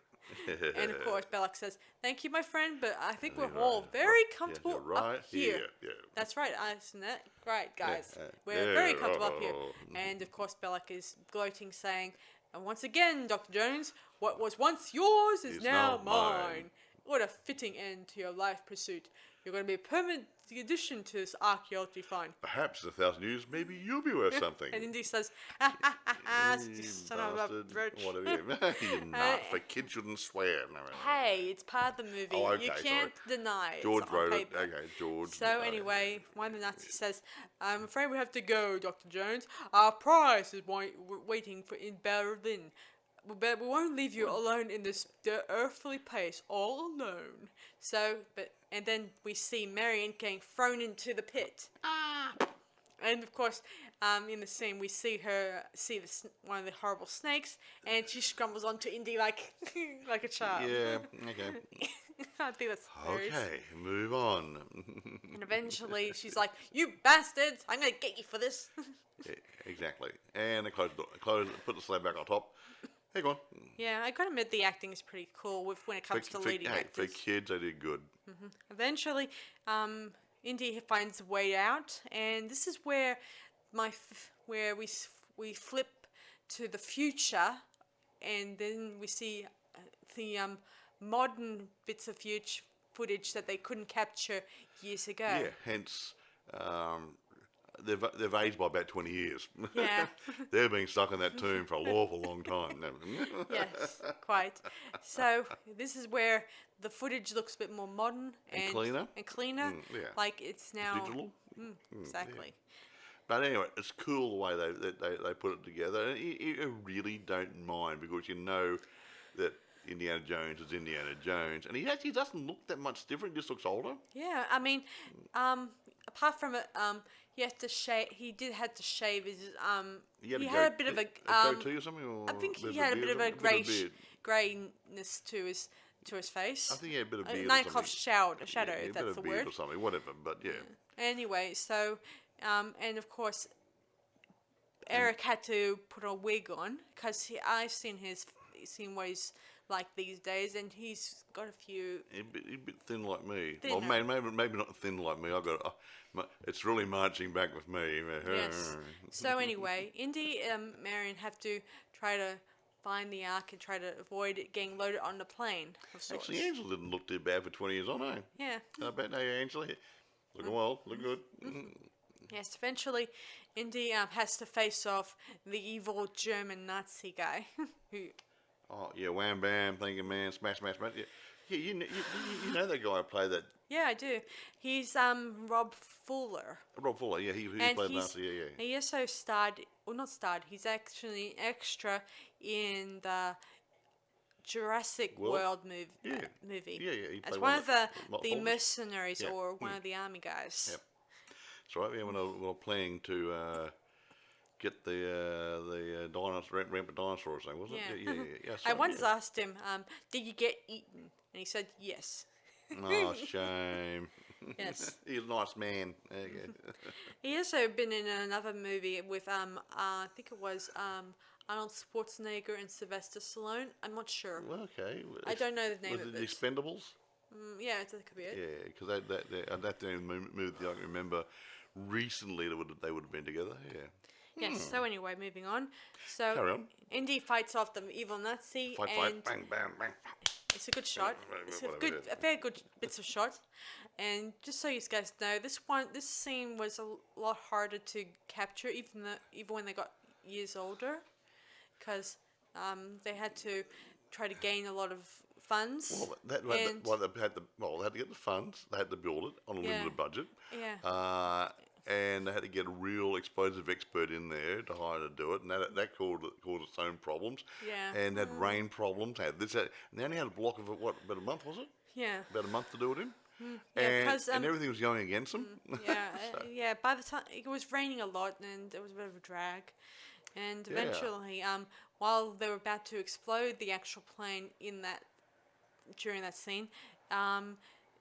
And of course Belloc says, "Thank you, my friend, but I think we're all very comfortable up here." Yeah. That's right, isn't it? Right, guys. We're very comfortable up here. And of course Belloc is gloating, saying, "And once again, Dr. Jones, what was once yours is now mine. What a fitting end to your life pursuit. You're going to be a permanent addition to this archaeology find. Perhaps in 1,000 years, maybe you'll be worth something." And Indy says, "Ha ha ha ha, you son of a bitch." Whatever. You nut. For kids shouldn't swear. No. Hey, it's part of the movie. Oh, okay, you can't deny it. George It's on wrote paper. it. Okay, George. So anyway, one of the Nazis says, "I'm afraid we have to go, Dr. Jones. Our prize is waiting in Berlin. But we won't leave you alone in this earthly place, all alone." And then we see Marion getting thrown into the pit. And of course, in the scene, we see her one of the horrible snakes, and she scrambles onto Indy like a child. Yeah. Okay. I think that's hilarious. Okay, move on. And eventually, she's like, "You bastards! I'm gonna get you for this." Yeah, exactly. And they close the door. Put the slab back on top. Hey, go on. Yeah, I gotta admit the acting is pretty cool when it comes to leading actors. For kids, they did good. Eventually, Indy finds a way out, and this is where we flip to the future, and then we see the modern bits of footage that they couldn't capture years ago. Yeah, hence they've aged by about 20 years. Yeah. They've been stuck in that tomb for an awful long time. Yes, quite. So this is where the footage looks a bit more modern and cleaner. Yeah. Like it's now digital. Exactly. Yeah. But anyway, it's cool the way they put it together. And you really don't mind because you know that Indiana Jones is Indiana Jones, and he actually doesn't look that much different. He just looks older. Yeah, I mean, apart from it, he had to shave. He had to shave his. He had a bit of a goatee or something. Or I think he had a bit of a grey. greyness to his face. I think he had a bit of A beard. Nightcroft shadow. Yeah, a bit That's of the beard word. or something, whatever. But yeah. Anyway, so and of course Eric had to put a wig on because I've seen what he's like these days, and he's got a few. He's a bit thin like me. Thinner. Well, maybe not thin like me. It's really marching back with me. Yes. So anyway, Indy and Marion have to try to find the Ark and try to avoid it getting loaded on the plane. Of sorts. Actually, Angela didn't look too bad for 20 years on, eh? Yeah. I bet, hey, Angela, looking well, look good. Yes. Eventually, Indy has to face off the evil German Nazi guy who. Oh, yeah, wham, bam, thinking, man, smash, smash, smash. Yeah, you know that guy who played that. Yeah, I do. He's Rob Fuller. Rob Fuller, yeah, he And played Nazi, yeah. He also not starred, he's actually an extra in the Jurassic World movie. Yeah. Movie. Yeah, he As played one of the Folders. mercenaries Yeah. or one of the army guys. Yep. That's right, yeah, when we were planning to get the dinosaur, rampant dinosaur or something, wasn't it? Yeah. I once asked him, did you get eaten? And he said, yes. Oh, shame. Yes. He's a nice man. Okay. He also been in another movie with I think it was Arnold Schwarzenegger and Sylvester Stallone. I'm not sure. Well, okay. I don't know the name Was of it it. The Expendables? Yeah, that could be it. Yeah, because that's the only movie I can remember recently they would have been together. Yeah. Yes. So anyway, moving on. So Carry on. Indy fights off the evil Nazi, Fight, and bang, bang, bang. it's a good shot. It's a fair good bits of shot. And just so you guys know, this scene was a lot harder to capture, even when they got years older, because they had to try to gain a lot of funds. Well, they had to get the funds. They had to build it on a limited budget. Yeah. And they had to get a real explosive expert in there to hire to do it, and that caused its own problems. Yeah. And had rain problems. Had this. And they only had a block of about a month, was it? Yeah. About a month to do it in. Yeah, and everything was going against them. Yeah, yeah. By the time it was raining a lot, and it was a bit of a drag, and eventually, while they were about to explode the actual plane during that scene,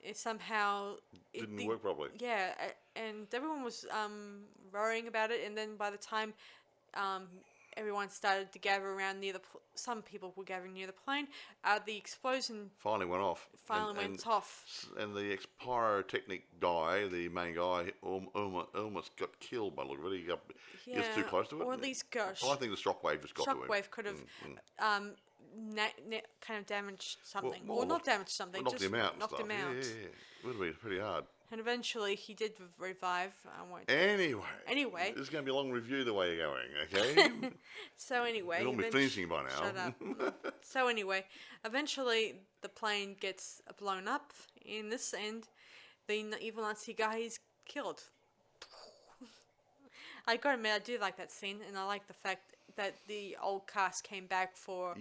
it somehow Didn't work properly. Yeah, and everyone was worrying about it, and then by the time everyone started to gather around near some people were gathering near the plane, the explosion Finally went off. went off. And the pyrotechnic guy, the main guy, almost got killed by the look of it. He was too close to it. Or at least I think the shockwave just got to him. Shockwave could have kind of damaged something. Well, Not damaged something, knocked just him out. knocked him out. Yeah. It would have been pretty hard. And eventually he did revive. Anyway. This is going to be a long review the way you're going, okay? So anyway. We'll be finishing by now. Shut up. So anyway, eventually the plane gets blown up in this, and the evil Nazi guy is killed. I gotta admit, I do like that scene, and I like the fact that the old cast came back for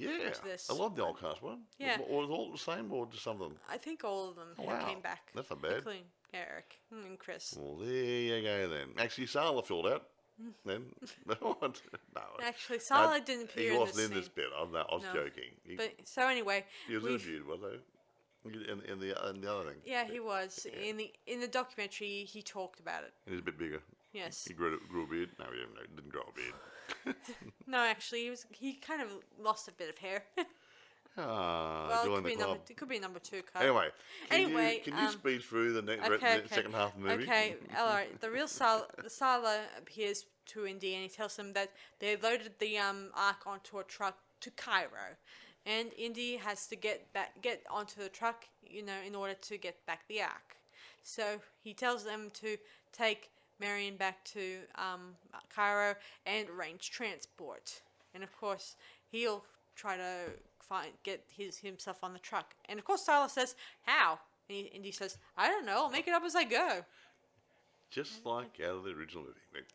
this. I love the old cast one. Yeah. Or was it all the same, or just some of them? I think all of them came back. That's not bad. Including Eric and Chris. Well, there you go then. Actually, Sarla filled out. Then no. Actually, Sarla didn't appear. He wasn't in this this bit. I was joking. But so anyway, he was interviewed, was he? In the other thing. Yeah, he was. Yeah. In the documentary, he talked about it. And he's a bit bigger. Yes. He grew a beard. No, he didn't grow a beard. No, actually, he kind of lost a bit of hair. Well, it could be number 2 cut. Anyway, can you speed through the second half of the movie? Okay, all right. The real Sarla appears to Indy, and he tells him that they loaded the Ark onto a truck to Cairo, and Indy has to get onto the truck, in order to get back the Ark. So he tells them to take Marion back to Cairo and arrange transport, and of course he'll try to get himself on the truck. And of course Sarla says, how? And he says, I don't know, I'll make it up as I go. Just like out of the original movie.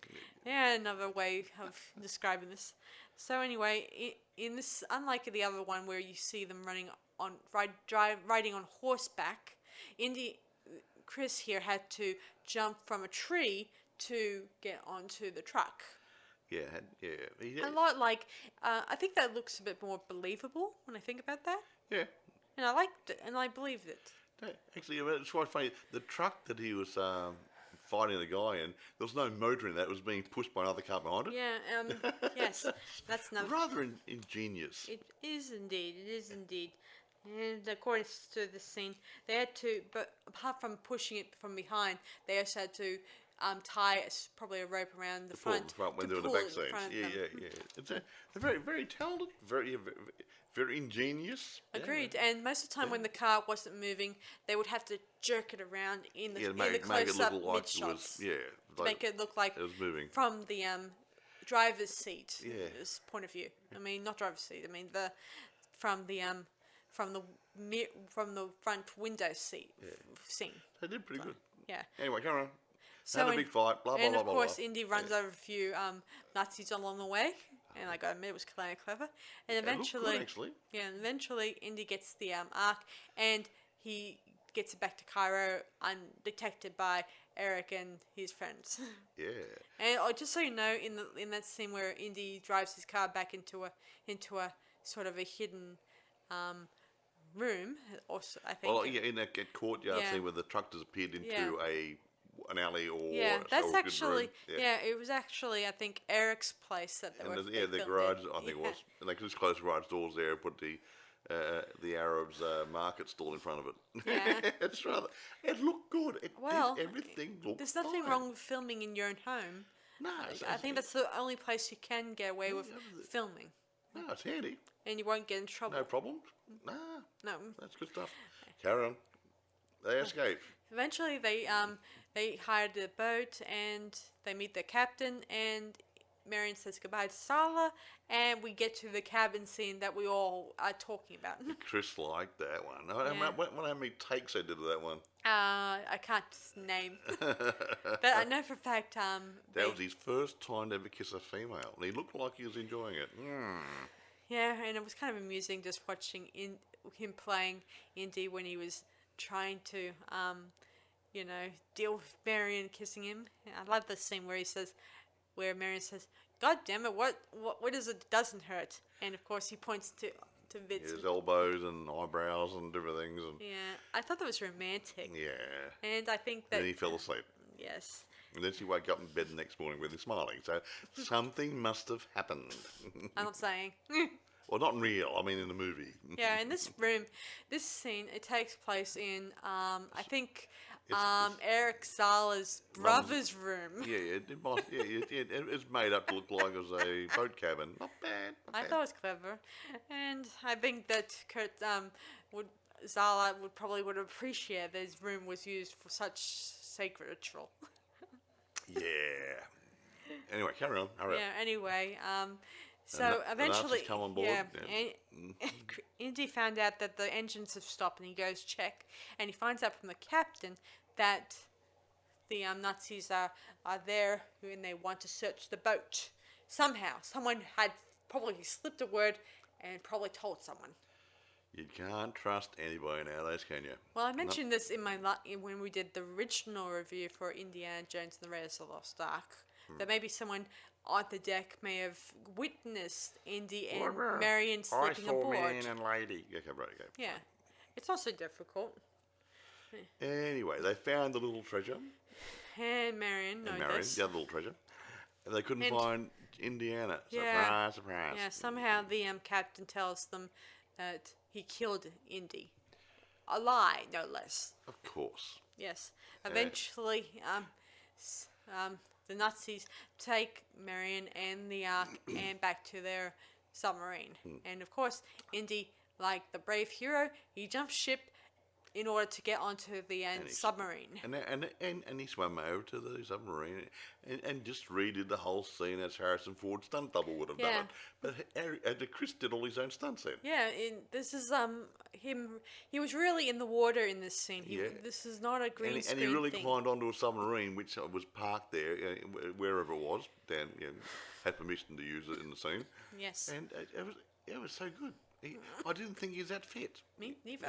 Yeah, another way of describing this. So anyway, in this, unlike the other one where you see them riding on horseback, Chris here had to jump from a tree to get onto the truck. He A lot like, I think that looks a bit more believable when I think about that. yeah. And I liked it, and I believed it. No, actually, it's quite funny. The truck that he was fighting the guy in, there was no motor in that. It was being pushed by another car behind it. Yeah, yes, that's another. Rather ingenious. It is indeed, it is indeed. And according to the scene, they had to, but apart from pushing it from behind, they also had to tie probably a rope around the front. When to they were in the pull back it in scenes. front of Yeah, them. yeah, yeah. They're very, very talented, very ingenious. Agreed. And most of the time, when the car wasn't moving, they would have to jerk it around in the Yeah, in make the it close up look like mid it shots was, to make it look like it was moving. from the driver's seat Yeah. point of view. I mean, not driver's seat. I mean from the from the from the front window seat scene. They did pretty good. Yeah. Anyway, come on. So Had a big fight. Blah blah and blah of blah. course, blah. Indy runs over a few Nazis along the way, and I gotta admit, it was kind of clever. And It looked eventually, good, actually. yeah, and eventually, Indy gets the arc, and he gets it back to Cairo undetected by Eric and his friends. Yeah. And just so you know, in that scene where Indy drives his car back into a sort of a hidden room, also I think. Well, yeah, in that courtyard Yeah. scene where the truck disappeared into Yeah. an alley or Yeah, a that's good actually room. yeah. It was actually I think Eric's place that they And were. the they filmed garage, in. I think it Yeah. was. And they just closed the garage doors there and put the Arabs market stall in front of it. Yeah. It looked good. Well, everything looked There's nothing fine. wrong with filming in your own home. No, I think that's the only place you can get away with filming, No, it's handy. and you won't get in trouble. No problems. Nah, No. that's good stuff. Carry on. They escape. Eventually, they hire the boat and they meet the captain, and Marion says goodbye to Sarla, and we get to the cabin scene that we all are talking about. Chris liked that one. Yeah. How many takes they did of that one? I can't name, but I know for a fact. That was his first time to ever kiss a female, and he looked like he was enjoying it. Yeah, and it was kind of amusing just watching him playing Indy when he was trying to, deal with Marion kissing him. I love the scene where Marion says, "God damn it, what is it that doesn't hurt?" And of course he points to bits. His elbows and eyebrows and different things, and Yeah, I thought that was romantic. yeah. And I think And that then he fell asleep. yes. And then she woke up in bed the next morning with him smiling. So something must have happened. I'm not saying. Well, not in real. I mean, in the movie. Yeah, in this room, this scene, it takes place in, I think, Eric Zala's brother's room. Yeah, it's made up to look like it was a boat cabin. Not bad. Not I bad. thought it was clever, and I think that Zala would appreciate that his room was used for such sacred ritual. Yeah. Anyway, carry on. Hurry up. Yeah. Anyway, so The Nazis eventually, come on board, yeah, yeah. and Indy found out that the engines have stopped, and he goes check, and he finds out from the captain that the Nazis are there, and they want to search the boat. Somehow, someone had probably slipped a word and probably told someone. You can't trust anybody nowadays, can you? Well, I mentioned this in my when we did the original review for Indiana Jones and the Raiders of the Lost Ark. That maybe someone on the deck may have witnessed Indy and Marion slipping aboard. and lady. Okay, right, okay. Yeah, it's also difficult. Anyway, they found the little treasure. And Marion And knows Marion, this. the other little treasure. And they couldn't And- find Indiana. Yeah. Surprise, surprise. Yeah, somehow the captain tells them that he killed Indy. A lie, no less. Of course. Yes. Eventually, the Nazis take Marion and the Ark and back to their submarine. And of course, Indy, like the brave hero, he jumps ship in order to get onto the submarine. And he swam over to the submarine and just redid the whole scene as Harrison Ford's stunt double would have done it. But Chris did all his own stunts then. Yeah, this is him. He was really in the water in this scene. This is not a green And screen he really thing. climbed onto a submarine which was parked there, wherever it was. Dan had permission to use it in the scene. Yes. And it was so good. I didn't think he was that fit. Me neither.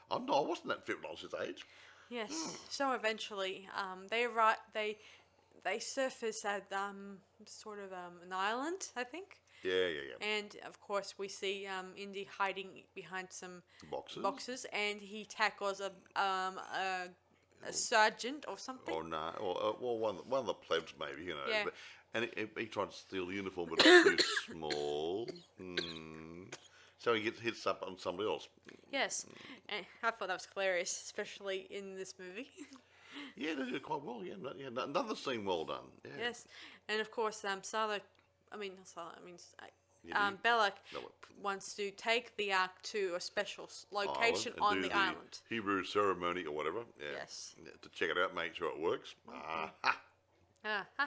I wasn't that fit when I was his age. Yes. So eventually, they they surface at sort of an island, I think. Yeah. And of course, we see Indy hiding behind some Boxes. and he tackles a sergeant or something. Or no, well, one of the plebs maybe, Yeah. But, and he tried to steal the uniform, but it's too small. So he gets hits up on somebody else. Yes, and I thought that was hilarious, especially in this movie. Yeah, they did it quite well. Yeah, another scene well done. Yeah. Yes, and of course, Sarla, not Sarla, Yeah, Belloc Belloc. wants to take the Ark to a special location And on do the island. Hebrew ceremony or whatever. Yeah. Yes. Yeah, to check it out, make sure it works. Uh-huh.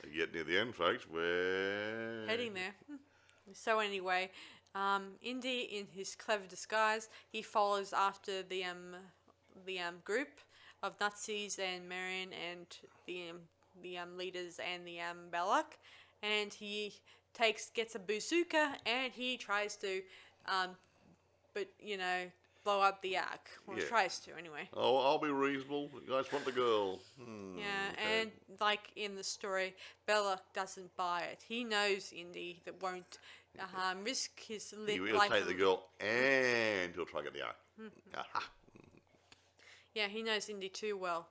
You get near the end, folks. We're Heading there. So anyway, Indy, in his clever disguise, he follows after the group of Nazis and Marion and the leaders and the Belloc, and he gets a bazooka and he tries to, blow up the Ark. Well, Yeah. tries to anyway. Oh, I'll be reasonable. You guys want the girl? Yeah, Okay. and like in the story, Belloc doesn't buy it. He knows Indy that won't risk his He will life. take the girl and he'll try to get the Ark. Aha. Yeah, he knows Indy too well.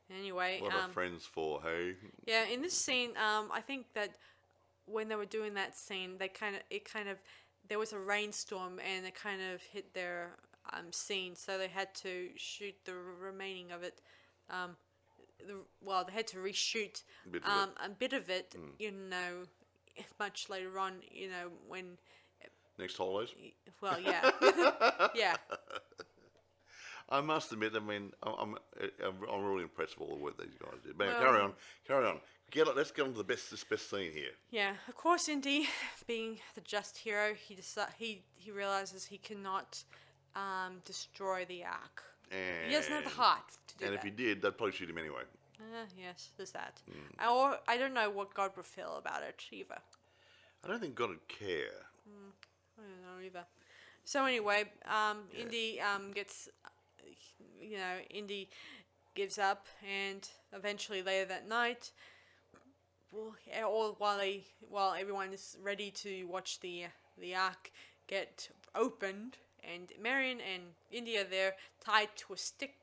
Anyway, What are friends for, hey? yeah, in this scene, I think that when they were doing that scene, there was a rainstorm and it kind of hit their scene, so they had to shoot the remaining of it. They had to reshoot a bit of it, much later on, when. Next holidays? Well, yeah, yeah. I must admit, I'm really impressed with all the work these guys did. But Well- carry on. Let's get on to this best scene here. Yeah, of course, Indy, being the just hero, he realizes he cannot destroy the Ark. And He doesn't have the heart to do And that. if he did, they'd probably shoot him anyway. Yes, there's that. Or I don't know what God would feel about it either. I don't think God would care. I don't know either. So anyway, Indy gets, Indy gives up, and eventually later that night, while everyone is ready to watch the Ark get opened, and Marion and Indy are there tied to a stake,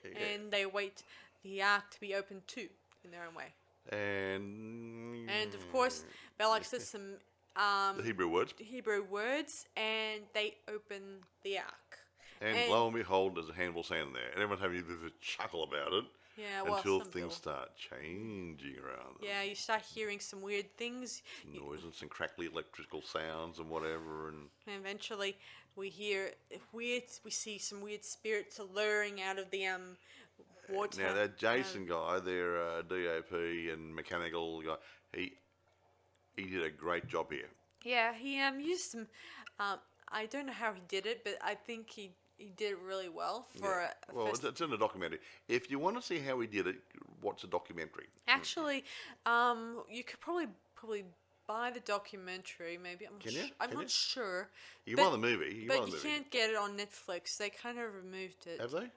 Yeah. and they wait the Ark to be opened too in their own way. And of course, Belloc says some the Hebrew words. and they open the Ark. And lo and behold, there's a handful of sand in there. And everyone's having a bit of a chuckle about it. Yeah, well, until some things people. start changing around them. Yeah, you start hearing some weird things. Noises and crackly electrical sounds and whatever. And And eventually, we see some weird spirits alluring out of the water. now that Jason guy, their DOP and mechanical guy, he did a great job here. Yeah, he used some. I don't know how he did it, but I think he did it really well for a Well, first. it's in the documentary. If you want to see how he did it, watch the documentary. Actually, you could probably buy the documentary. Maybe Can you? I'm Can not you? sure. You But- can buy the movie. You can buy But the you movie. can't get it on Netflix. They kind of removed it. Have they?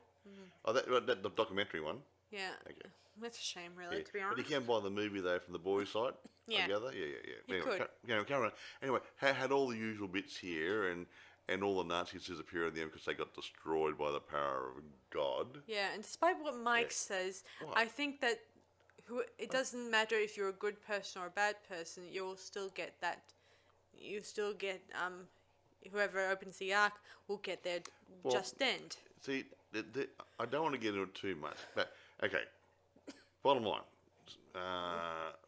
Oh, that the documentary one. Yeah. Okay. That's a shame, really, Yeah. to be But honest. you can buy the movie though from the boys' site. Yeah. I gather. Yeah. You Anyway, could. carry on. Anyway, had all the usual bits here, and all the Nazis disappear in the end because they got destroyed by the power of God. Yeah, and despite what Mike Yeah. says, What? I think that it doesn't matter if you're a good person or a bad person. You'll still get that. You still get whoever opens the Ark will get their Well, just end. See, I don't want to get into it too much, but okay. Bottom line,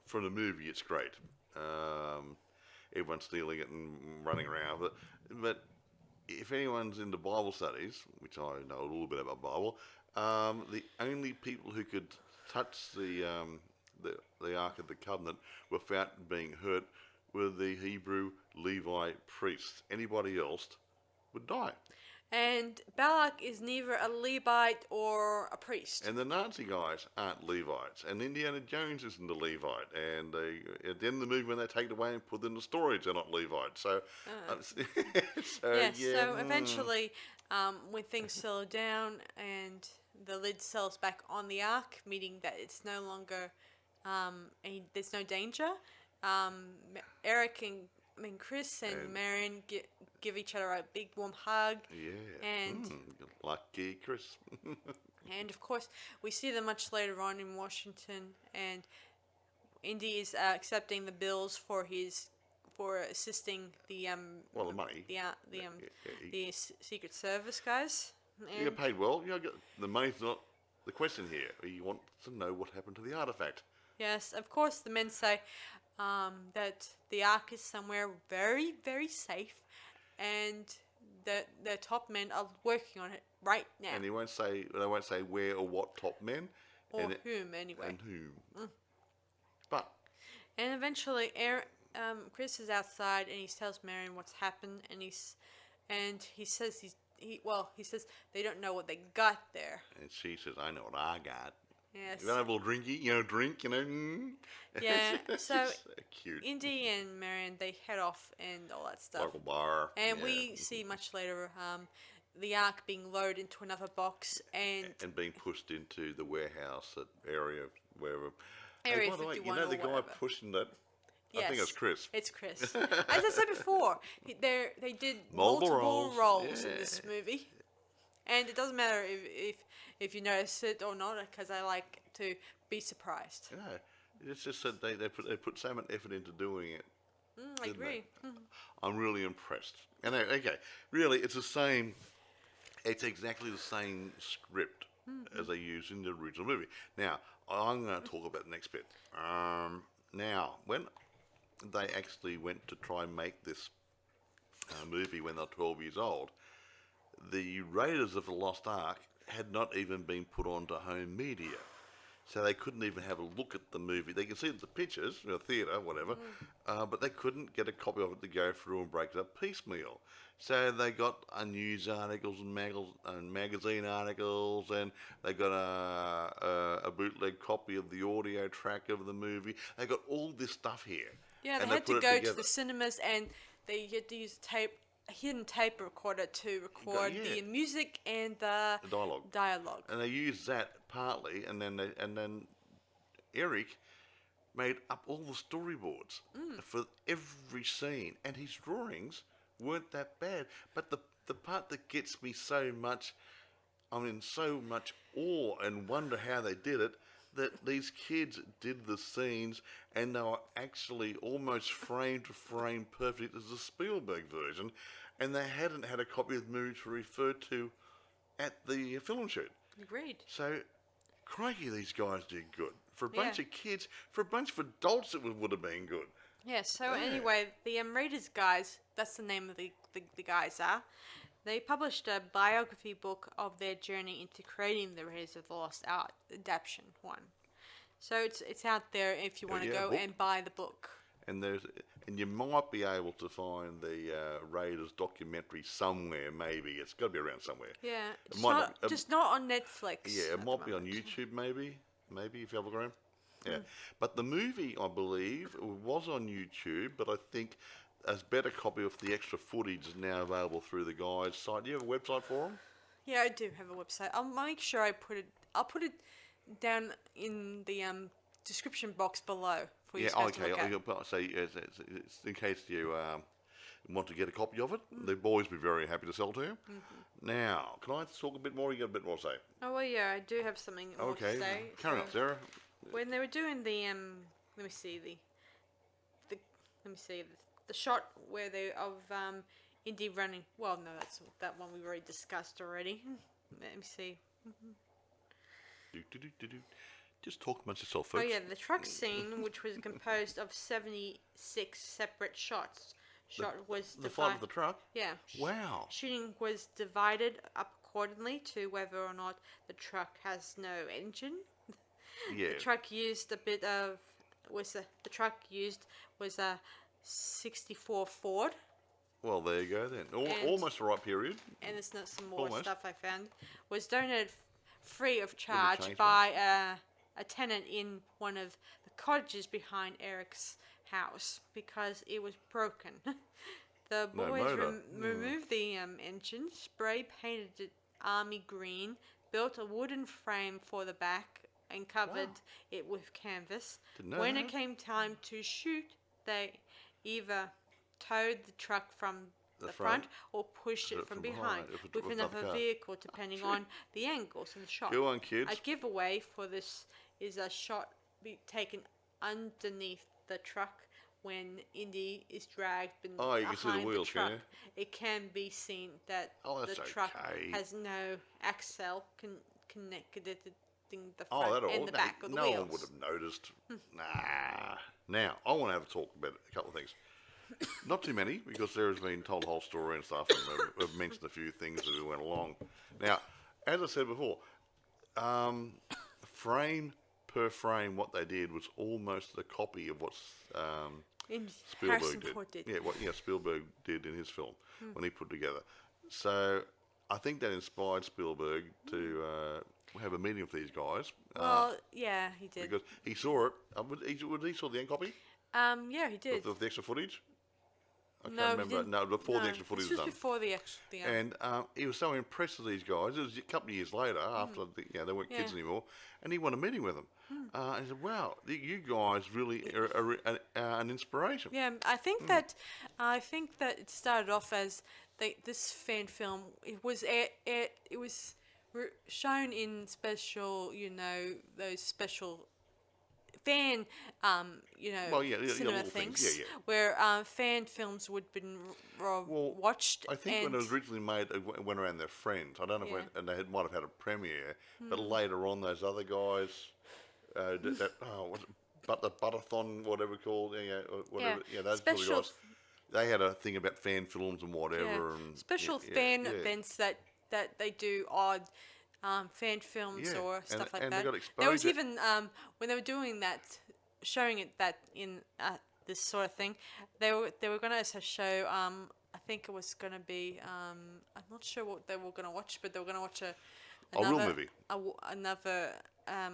from the movie, it's great. Everyone's stealing it and running around, but if anyone's into Bible studies, which I know a little bit about Bible, the only people who could touch the Ark of the Covenant without being hurt were the Hebrew Levite priests. Anybody else would die. And Balak is neither a Levite or a priest. And the Nazi guys aren't Levites, and Indiana Jones isn't a Levite. And at the end of the movie, when they take it away and put it in the storage, they're not Levites. So, So eventually, when things settle down and the lid settles back on the Ark, meaning that it's no longer there's no danger. Eric and Chris and Marion give each other a big warm hug. Yeah. And Lucky Chris. and of course we see them much later on in Washington, and Indy is accepting the bills for assisting the Well, the money. the Secret Service guys. You get paid well. The money's not the question here. You want to know what happened to the artifact. Yes, of course the men say that the Ark is somewhere very, very safe, and that the top men are working on it right now. And they won't say where or what top men. Or whom, anyway. And whom. But. And eventually, Chris is outside, and he tells Marion what's happened, and he says he says they don't know what they got there. And she says, I know what I got. Yes. You want to have a little drinky, drink, Yeah, so cute. Indy and Marion, they head off and all that stuff. Local bar. And we see much later the Ark being loaded into another box and being pushed into the warehouse at area, wherever. Area by the way, 51 you know the or guy whatever. pushing that? Yes, I think it's Chris. It's Chris. As I said before, they did multiple roles in this movie. And it doesn't matter if you notice it or not, because I like to be surprised. Yeah, it's just that they put so much effort into doing it. I agree. I'm really impressed. And okay, really, it's the same. It's exactly the same script as they used in the original movie. Now, I'm going to talk about the next bit. Now, when they actually went to try and make this movie when they were 12 years old, the Raiders of the Lost Ark had not even been put onto home media. So they couldn't even have a look at the movie. They could see the pictures, theatre, whatever, but they couldn't get a copy of it to go through and break it up piecemeal. So they got news articles and magazine articles, and they got a bootleg copy of the audio track of the movie. They got all this stuff here. Yeah, they had to go to the cinemas, and they had to use a hidden tape recorder to record the music and the dialogue. And they used that partly, and then Eric made up all the storyboards for every scene, and his drawings weren't that bad. But the part that gets me so much awe and wonder how they did it, that these kids did the scenes and they were actually almost frame to frame perfect as the Spielberg version, and they hadn't had a copy of the movie to refer to at the film shoot. Agreed. So, crikey, these guys did good. For a bunch of kids, for a bunch of adults, it would have been good. Yeah, so anyway, the Raiders guys, that's the name of the guys they published a biography book of their journey into creating the Raiders of the Lost Ark Adaptation 1. So it's out there if you want to go and buy the book. And you might be able to find the Raiders documentary somewhere. Maybe it's got to be around somewhere. Yeah, it's not on Netflix. Yeah, it might be on YouTube. Maybe if you have a look around. Yeah, but the movie, I believe, was on YouTube. But I think a better copy of the extra footage is now available through the guys' site. Do you have a website for them? Yeah, I do have a website. I'll make sure I'll put it down in the description box below for you guys to look at. So it's in case you want to get a copy of it, the boys will be very happy to sell to you. Now, can I talk a bit more? You got a bit more to say? Oh well, yeah, I do have something more to say. Carry on, Sarah. When they were doing the the shot where they of Indy running. Well, no, that's that one we've already discussed already. Let me see. Just talk amongst yourself, folks. Oh yeah, the truck scene, which was composed of 76 separate shots. The fight of the truck? Yeah. Wow. Shooting was divided up accordingly to whether or not the truck has no engine. Yeah. The truck used was a 64 Ford. Well, there you go then. Almost the right period. And there's some more stuff I found. Was donated free of charge by a tenant in one of the cottages behind Eric's house because it was broken. The boys removed the engine, spray painted it army green, built a wooden frame for the back and covered it with canvas. Didn't know When that. it came time to shoot, they either towed the truck from the front or pushed it from behind with another vehicle, depending on the angles in the shot. Go on, kids. A giveaway for this is a shot taken underneath the truck when Indy is dragged behind you can see the wheels, truck. can you? It can be seen that that's the truck okay. has no axle connected the Oh, front that and the back of the no wheels. one would have noticed. Nah. Now, I want to have a talk about a couple of things. Not too many, because there has been told a whole story and stuff, and we've mentioned a few things as we went along. Now, as I said before, frame per frame, what they did was almost a copy of what Spielberg did. Yeah, Spielberg did in his film when he put together. So I think that inspired Spielberg to have a meeting with these guys. Well, yeah, he did. Because he saw it. He saw the end copy? Yeah, he did. Of the extra footage? I No, can't remember. No, before the extra footage this was done. before the extra. And he was so impressed with these guys. It was a couple of years later, after they weren't kids anymore, and he wanted a meeting with them. He said, "Wow, you guys really are an inspiration." Yeah, I think that it started off as this fan film. It was shown in special, those special fan, cinema things, where fan films would have been watched. I think when it was originally made, it went around their friends. I don't know and they might have had a premiere, but later on, those other guys, but the Buttathon, whatever called, those sort of guys, they had a thing about fan films and whatever, and special fan events that they do odd. Fan films or stuff like that. There was even when they were doing that, showing it that in this sort of thing, they were going to also show. I think it was going to be. I'm not sure what they were going to watch, but they were going to watch real movie, another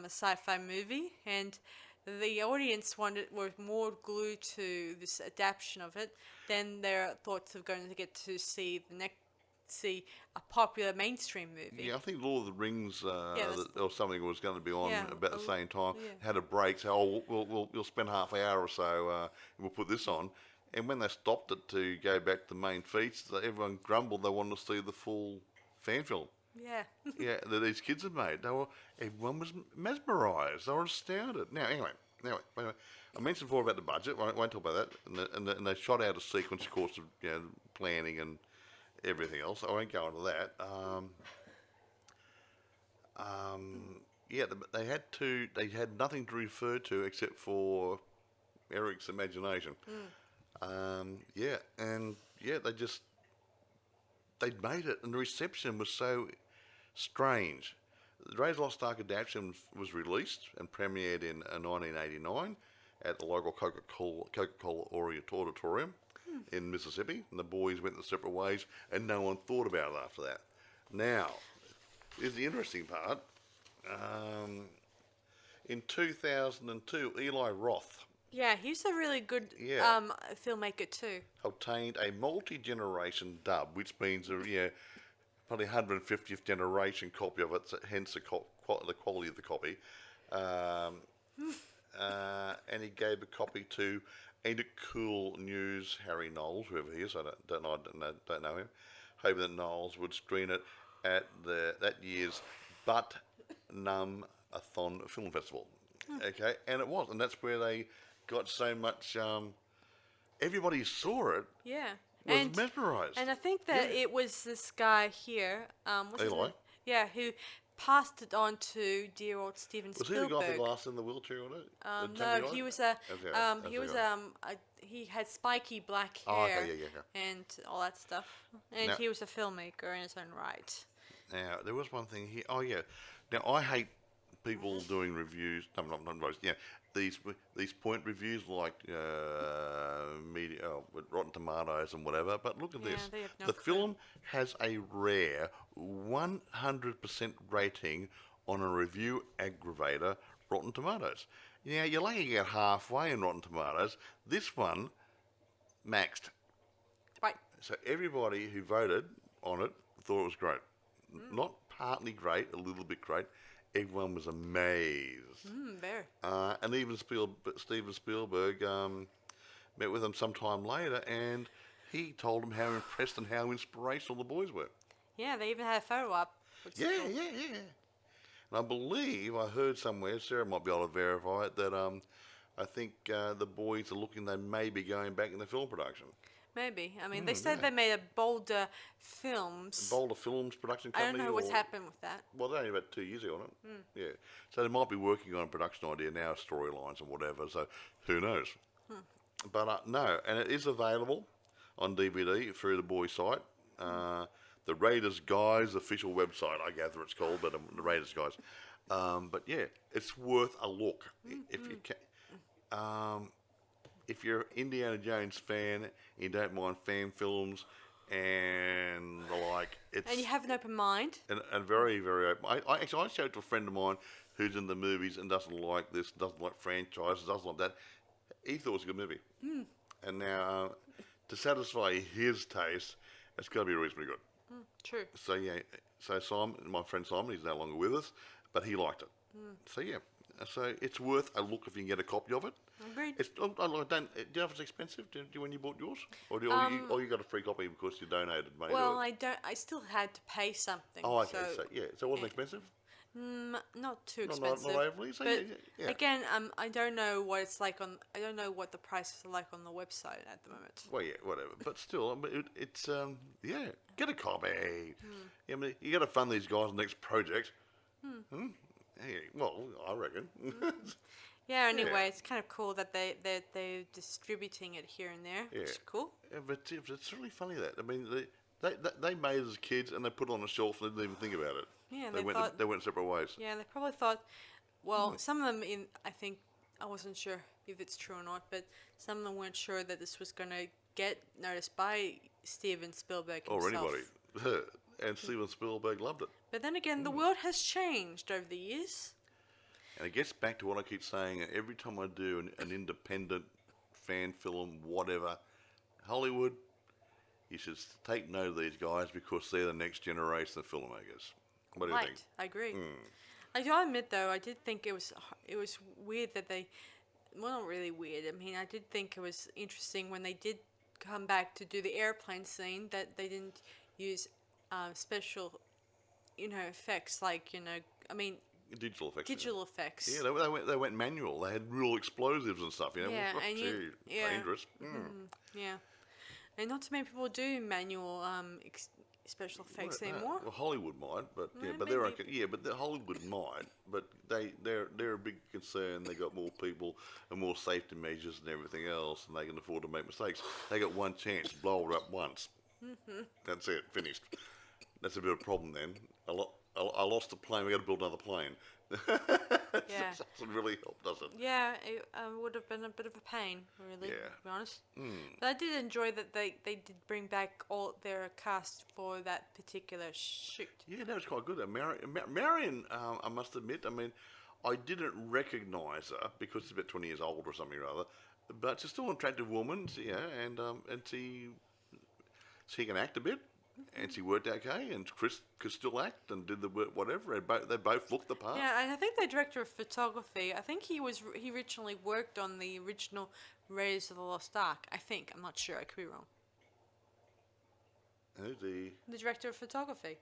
sci-fi movie, and the audience were more glued to this adaptation of it than their thoughts of going to get to see a popular mainstream movie. Yeah, I think Lord of the Rings or something was going to be on about the same time. Had a break, so we'll spend half an hour or so, and we'll put this on. And when they stopped it to go back to the main feats, everyone grumbled they wanted to see the full fan film. Yeah. Yeah, that these kids had made. Everyone was mesmerised. They were astounded. Now, anyway, I mentioned before about the budget. I won't talk about that. And they shot out a sequence, of course, of planning and everything else. I won't go into that. They had nothing to refer to except for Eric's imagination. They'd made it, and the reception was so strange. The Lost Ark Adaptation was released and premiered in 1989 at the local Coca-Cola Auditorium in Mississippi, and the boys went their separate ways, and no one thought about it after that. Now, here's the interesting part. In 2002, Eli Roth he's a really good filmmaker too. Obtained a multi-generation dub, which means probably 150th generation copy of it, so hence the quality of the copy. And he gave a copy to Ain't It Cool News Harry Knowles, whoever he is. I don't know him. Hoping that Knowles would screen it at that year's Butt Numb-a-thon Film Festival. Okay, and it was, and that's where they got so much. Everybody saw it. Yeah. Was mesmerised. And I think that it was this guy here. Eli. Who passed it on to dear old Steven Spielberg. Was he the guy with the glass in the wheelchair on it? No, he was he had spiky black hair and all that stuff. And he was a filmmaker in his own right. Now, there was one thing here. Oh, yeah. Now, I hate people doing reviews. No, not reviews. Yeah, these point reviews like Rotten Tomatoes and whatever. But look at this. The film has a rare 100% rating on a review aggregator, Rotten Tomatoes. Now, you're lucky to get halfway in Rotten Tomatoes. This one maxed. Right. So everybody who voted on it thought it was great. Not partly great, a little bit great. Everyone was amazed. Very. And even Steven Spielberg met with them sometime later, and he told them how impressed and how inspirational the boys were. Yeah, they even had a photo up. Yeah. And I believe I heard somewhere, Sarah might be able to verify it, that I think the boys are looking, they may be going back in the film production. Maybe. I mean, they said they made a Boulder Films. Boulder Films production I company. don't know what's happened with that. Well, they're only about 2 years ago, aren't it? Yeah. So they might be working on a production idea now, storylines and whatever, so who knows. But no, and it is available on DVD through the boy site. The Raiders Guys official website, I gather it's called, but the Raiders Guys. But yeah, it's worth a look if you can. If you're an Indiana Jones fan, you don't mind fan films and the like, And you have an open mind. and very, very open. I showed it to a friend of mine who's in the movies and doesn't like this, doesn't like franchises, doesn't like that. He thought it was a good movie. And now, to satisfy his taste, it's got to be reasonably good. True. So yeah, so Simon, my friend Simon, he's no longer with us, but he liked it. So yeah, so it's worth a look if you can get a copy of it. Agreed. It's, do you know if it's expensive? Do you when you bought yours, or you got a free copy because you donated? Maybe. Well, I don't. I still had to pay something. Oh, okay. So, So it wasn't expensive. not too Not expensive. overly. So but yeah. again, I don't know what it's like on. I don't know what the prices are like on the website at the moment. Well, yeah, whatever. But still, I mean, it's yeah. Get a copy. I mean, you got to fund these guys' next project. Hey, well, I reckon. Yeah. Anyway, it's kind of cool that they're distributing it here and there. Yeah. Which is cool. Yeah, but it's really funny that I mean they made it as kids and they put it on a shelf and they didn't even think about it. Yeah. They went separate ways. Yeah, they probably thought. Well, some of them I think I wasn't sure if it's true or not, but some of them weren't sure that this was gonna get noticed by Steven Spielberg himself. Or anybody. And Steven Spielberg loved it. But then again, the world has changed over the years. And it gets back to what I keep saying. Every time I do an independent fan film, whatever, Hollywood, you should take note of these guys because they're the next generation of filmmakers. What do you think? I agree. I do admit, though, I did think it was weird that they, well, not really weird. I mean, I did think it was interesting when they did come back to do the airplane scene that they didn't use special, effects like, I mean, Digital effects. digital effects. Yeah, they went manual. They had real explosives and stuff. Yeah, and dangerous. Yeah, and not too many people do manual special effects anymore. Well, Hollywood might, but Well, but they're maybe. okay. Yeah, but Hollywood might, but they're a big concern. They got more people and more safety measures and everything else, and they can afford to make mistakes. They got one chance, blow it up once. That's it, finished. That's a bit of a problem then. I lost the plane. We got to build another plane. Yeah. Doesn't really help, does it? Yeah, it would have been a bit of a pain, really, Yeah. to be honest. But I did enjoy that they did bring back all their cast for that particular shoot. Yeah, that was quite good. Marion, I must admit, I mean, I didn't recognise her because she's about 20 years old or something or other, but she's still an attractive woman, and she can act a bit. And she worked okay, and Chris could still act and did the work, whatever. They both looked the part. Yeah, and I think the director of photography, I think he originally worked on the original Raiders of the Lost Ark. I think, I'm not sure, I could be wrong. Who's the director of photography.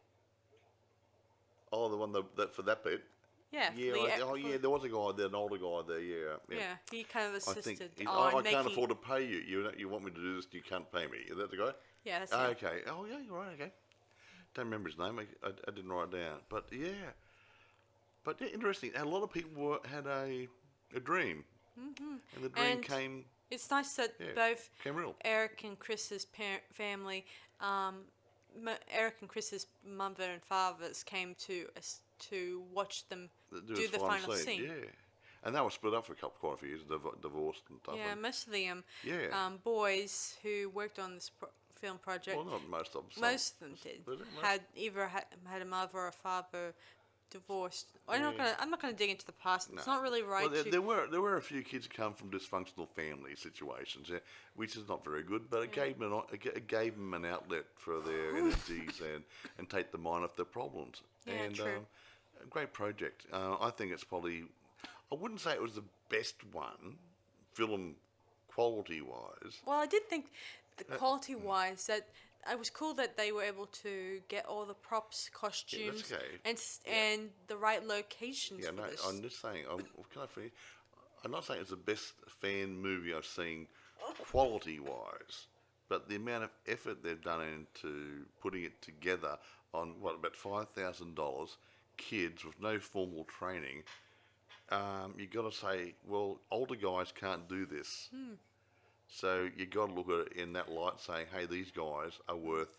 Oh, the one that for that bit. Yeah. Yeah, there was a guy there, an older guy there. Yeah, he kind of I think assisted. I can't afford to pay you. You want me to do this? You can't pay me. Is that the guy? Yeah, that's it. Okay. Oh yeah, you're right. Okay. Don't remember his name. I didn't write it down. But yeah, interesting. A lot of people had a dream, and the dream And came. It's nice that both came real. Eric and Chris's family, Eric and Chris's mother and fathers came to watch them do his the final scene. Yeah, and they were split up for quite a few years, divorced and stuff. Yeah, most of the Yeah. boys who worked on this film project. Well, not most of them. Most of them did. Was it most? Had either had a mother or a father divorced. I'm not gonna dig into the past. It's No. not really right. Well, to, there were a few kids who come from dysfunctional family situations, yeah, which is not very good. But it gave them an outlet for their energies and take the mind off their problems. Yeah, and true. A great project. I think it's probably. I wouldn't say it was the best one, film quality wise. Well, I did think the quality wise that it was cool that they were able to get all the props, costumes, okay. and the right locations Yeah, for no, this. I'm just saying. Can I finish? I'm not saying it's the best fan movie I've seen quality wise, but the amount of effort they've done into putting it together on about $5,000, kids with no formal training. You got to say, well, older guys can't do this. So you got to look at it in that light, saying, "Hey, these guys are worth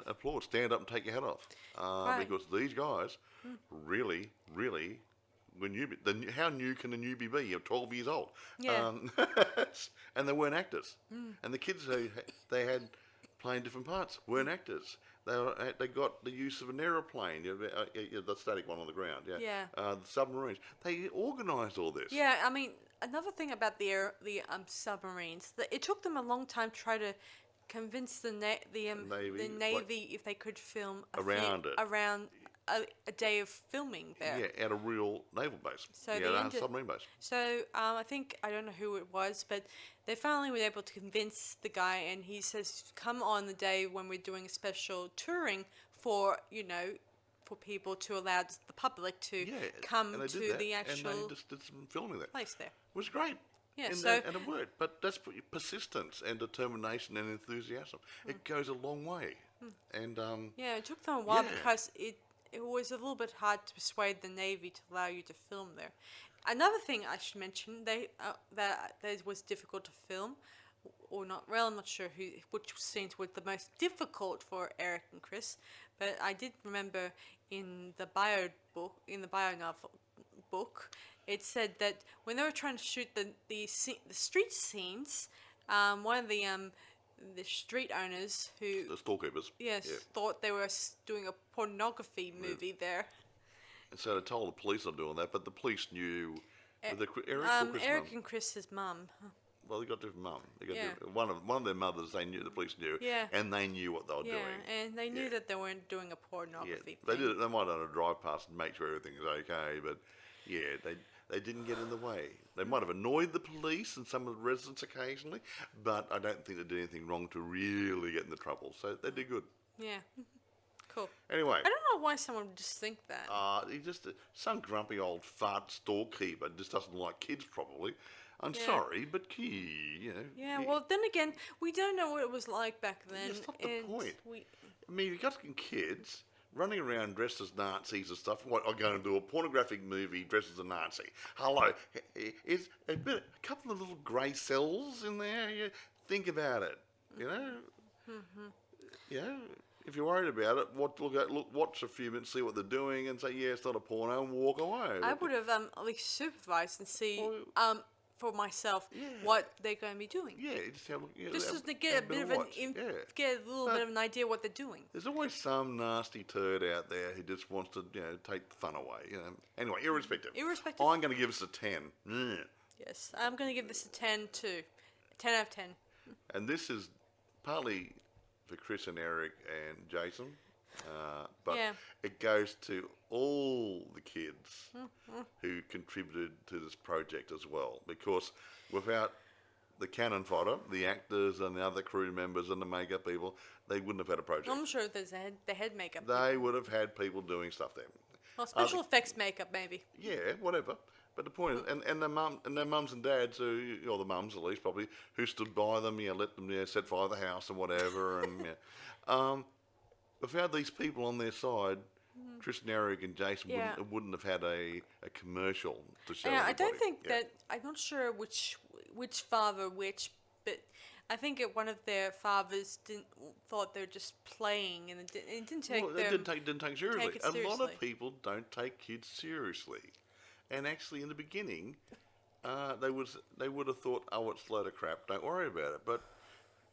applaud. Stand up and take your hat off, Right. because these guys really, really." How new can a newbie be? You're 12 years old, Yeah. and they weren't actors. And the kids they had playing different parts weren't actors. They got the use of an aeroplane, the static one on the ground, Yeah. the submarines. They organised all this. Yeah, I mean, another thing about the submarines, that it took them a long time to try to convince the Navy if they could film Around it. around a day of filming there. Yeah, at a real naval base. So yeah, they a ended- submarine base. So I think, I don't know who it was, but they finally were able to convince the guy, and he says, come on the day when we're doing a special touring for, for people to allow the public to Yeah, come and they to did that, the and actual they just did some filming there. place there. It was great. Yeah, and, so- and it worked. But that's persistence and determination and enthusiasm. It goes a long way. And Yeah, it took them a while Yeah. because it was a little bit hard to persuade the Navy to allow you to film there. Another thing I should mention, that was difficult to film, or not. Well, I'm not sure which scenes were the most difficult for Eric and Chris, but I did remember in the bio novel book, it said that when they were trying to shoot the street scenes, one of the street owners who the storekeepers. thought they were doing a pornography movie there. And so they told the police not doing that, but the police knew. Eric Eric mum. and Chris's mum. Well, they got different mum. They got Yeah. one of their mothers. They knew, the police knew. Yeah. And they knew what they were Yeah, doing. and they knew Yeah. that they weren't doing a Yeah, pornography they thing. did. They might have done a drive past and make sure everything is okay, but yeah, they didn't get in the way. They might have annoyed the police and some of the residents occasionally, but I don't think they did anything wrong to really get into trouble. So they did good. Yeah. Cool. Anyway, I don't know why someone would just think that. he just some grumpy old fart storekeeper just doesn't like kids probably. I'm Yeah. sorry, but Yeah, well, then again, we don't know what it was like back then. That's not the and point. We, I mean, you got some kids running around dressed as Nazis and stuff. What, I'm going to do a pornographic movie dressed as a Nazi. Hello. Is a couple of little grey cells in there. You think about it, you know? You know, if you're worried about it, watch a few minutes, see what they're doing, and say, yeah, it's not a porno, and walk away. I would have at least supervised and see for myself Yeah. what they're going to be doing. Yeah, just have, Just to get a bit of watch. get a little bit of an idea what they're doing. There's always some nasty turd out there who just wants to, take the fun away. Anyway, irrespective. Irrespective. I'm going to give us a 10. Mm. Yes, I'm going to give this a 10 too. 10 out of 10. And this is partly for Chris and Eric and Jason, but Yeah. it goes to all the kids who contributed to this project as well. Because without the cannon fodder, the actors and the other crew members and the makeup people, they wouldn't have had a project. I'm sure there's the head makeup. They would have had people doing stuff there. Well, special effects makeup maybe. Yeah, whatever. But the point is, and their mums and dads, or the mums at least probably, who stood by them, let them set fire to the house and whatever, and without these people on their side, Chris and Eric and Jason wouldn't have had a commercial to show. Yeah, I don't everybody. think Yeah. that. I'm not sure which father which, but I think one of their fathers thought they were just playing, and it didn't take Well, they them. didn't take it seriously. it A lot seriously. of people don't take kids seriously, and actually, in the beginning, they would have thought, "Oh, it's a load of crap. Don't worry about it." But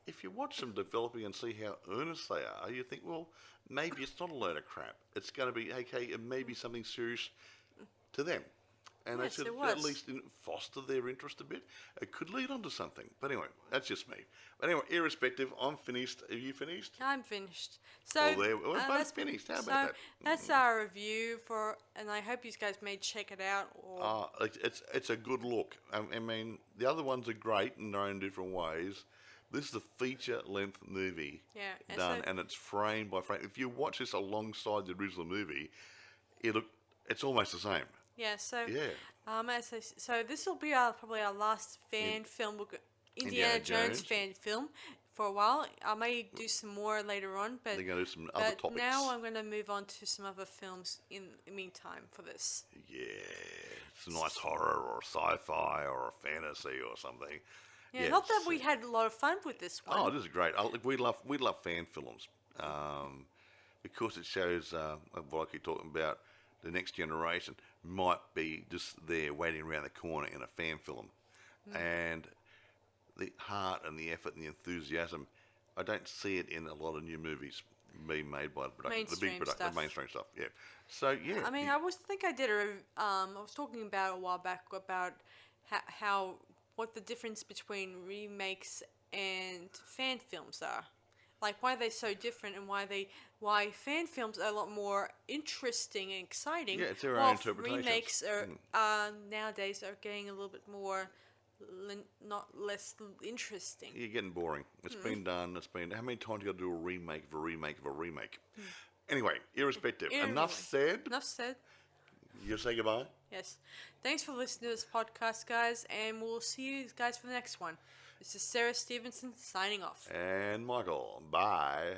if you watch them developing and see how earnest they are, you think, well, maybe it's not a load of crap. It's going to be, okay, it may be something serious to them. And Yes, they should it was. at least foster their interest a bit. It could lead on to something. But anyway, that's just me. But anyway, irrespective, I'm finished. Are you finished? I'm finished. So We're both finished. How about that? That's our review for, and I hope you guys may check it out. Or It's a good look. I mean, the other ones are great in their own different ways. This is a feature-length movie Yeah, done, and it's frame by frame. If you watch this alongside the original movie, it's almost the same. yeah. So Yeah. so this will be probably our last fan film. Indiana Jones fan film for a while. I may do some more later on, but They're going to do some other topics. now I'm going to move on to some other films in the meantime for this. Yeah, it's a nice horror or sci-fi or a fantasy or something. Yeah, not that we had a lot of fun with this one. Oh, this is great. We love fan films because it shows what I keep talking about. The next generation might be just there waiting around the corner in a fan film, and the heart and the effort and the enthusiasm, I don't see it in a lot of new movies being made by the big production, the mainstream stuff. Yeah. So yeah. I mean, I think I did I was talking about a while back about how what the difference between remakes and fan films are. Like why they're so different and why fan films are a lot more interesting and exciting. Yeah, it's their own interpretations. Remakes are nowadays are getting a little bit more not less interesting. You're getting boring. It's been done. How many times you got to do a remake of a remake of a remake? Anyway, irrespective. Enough said. Enough said. You say goodbye? Yes. Thanks for listening to this podcast, guys, and we'll see you guys for the next one. This is Sarah Stephenson signing off. And Michael, bye.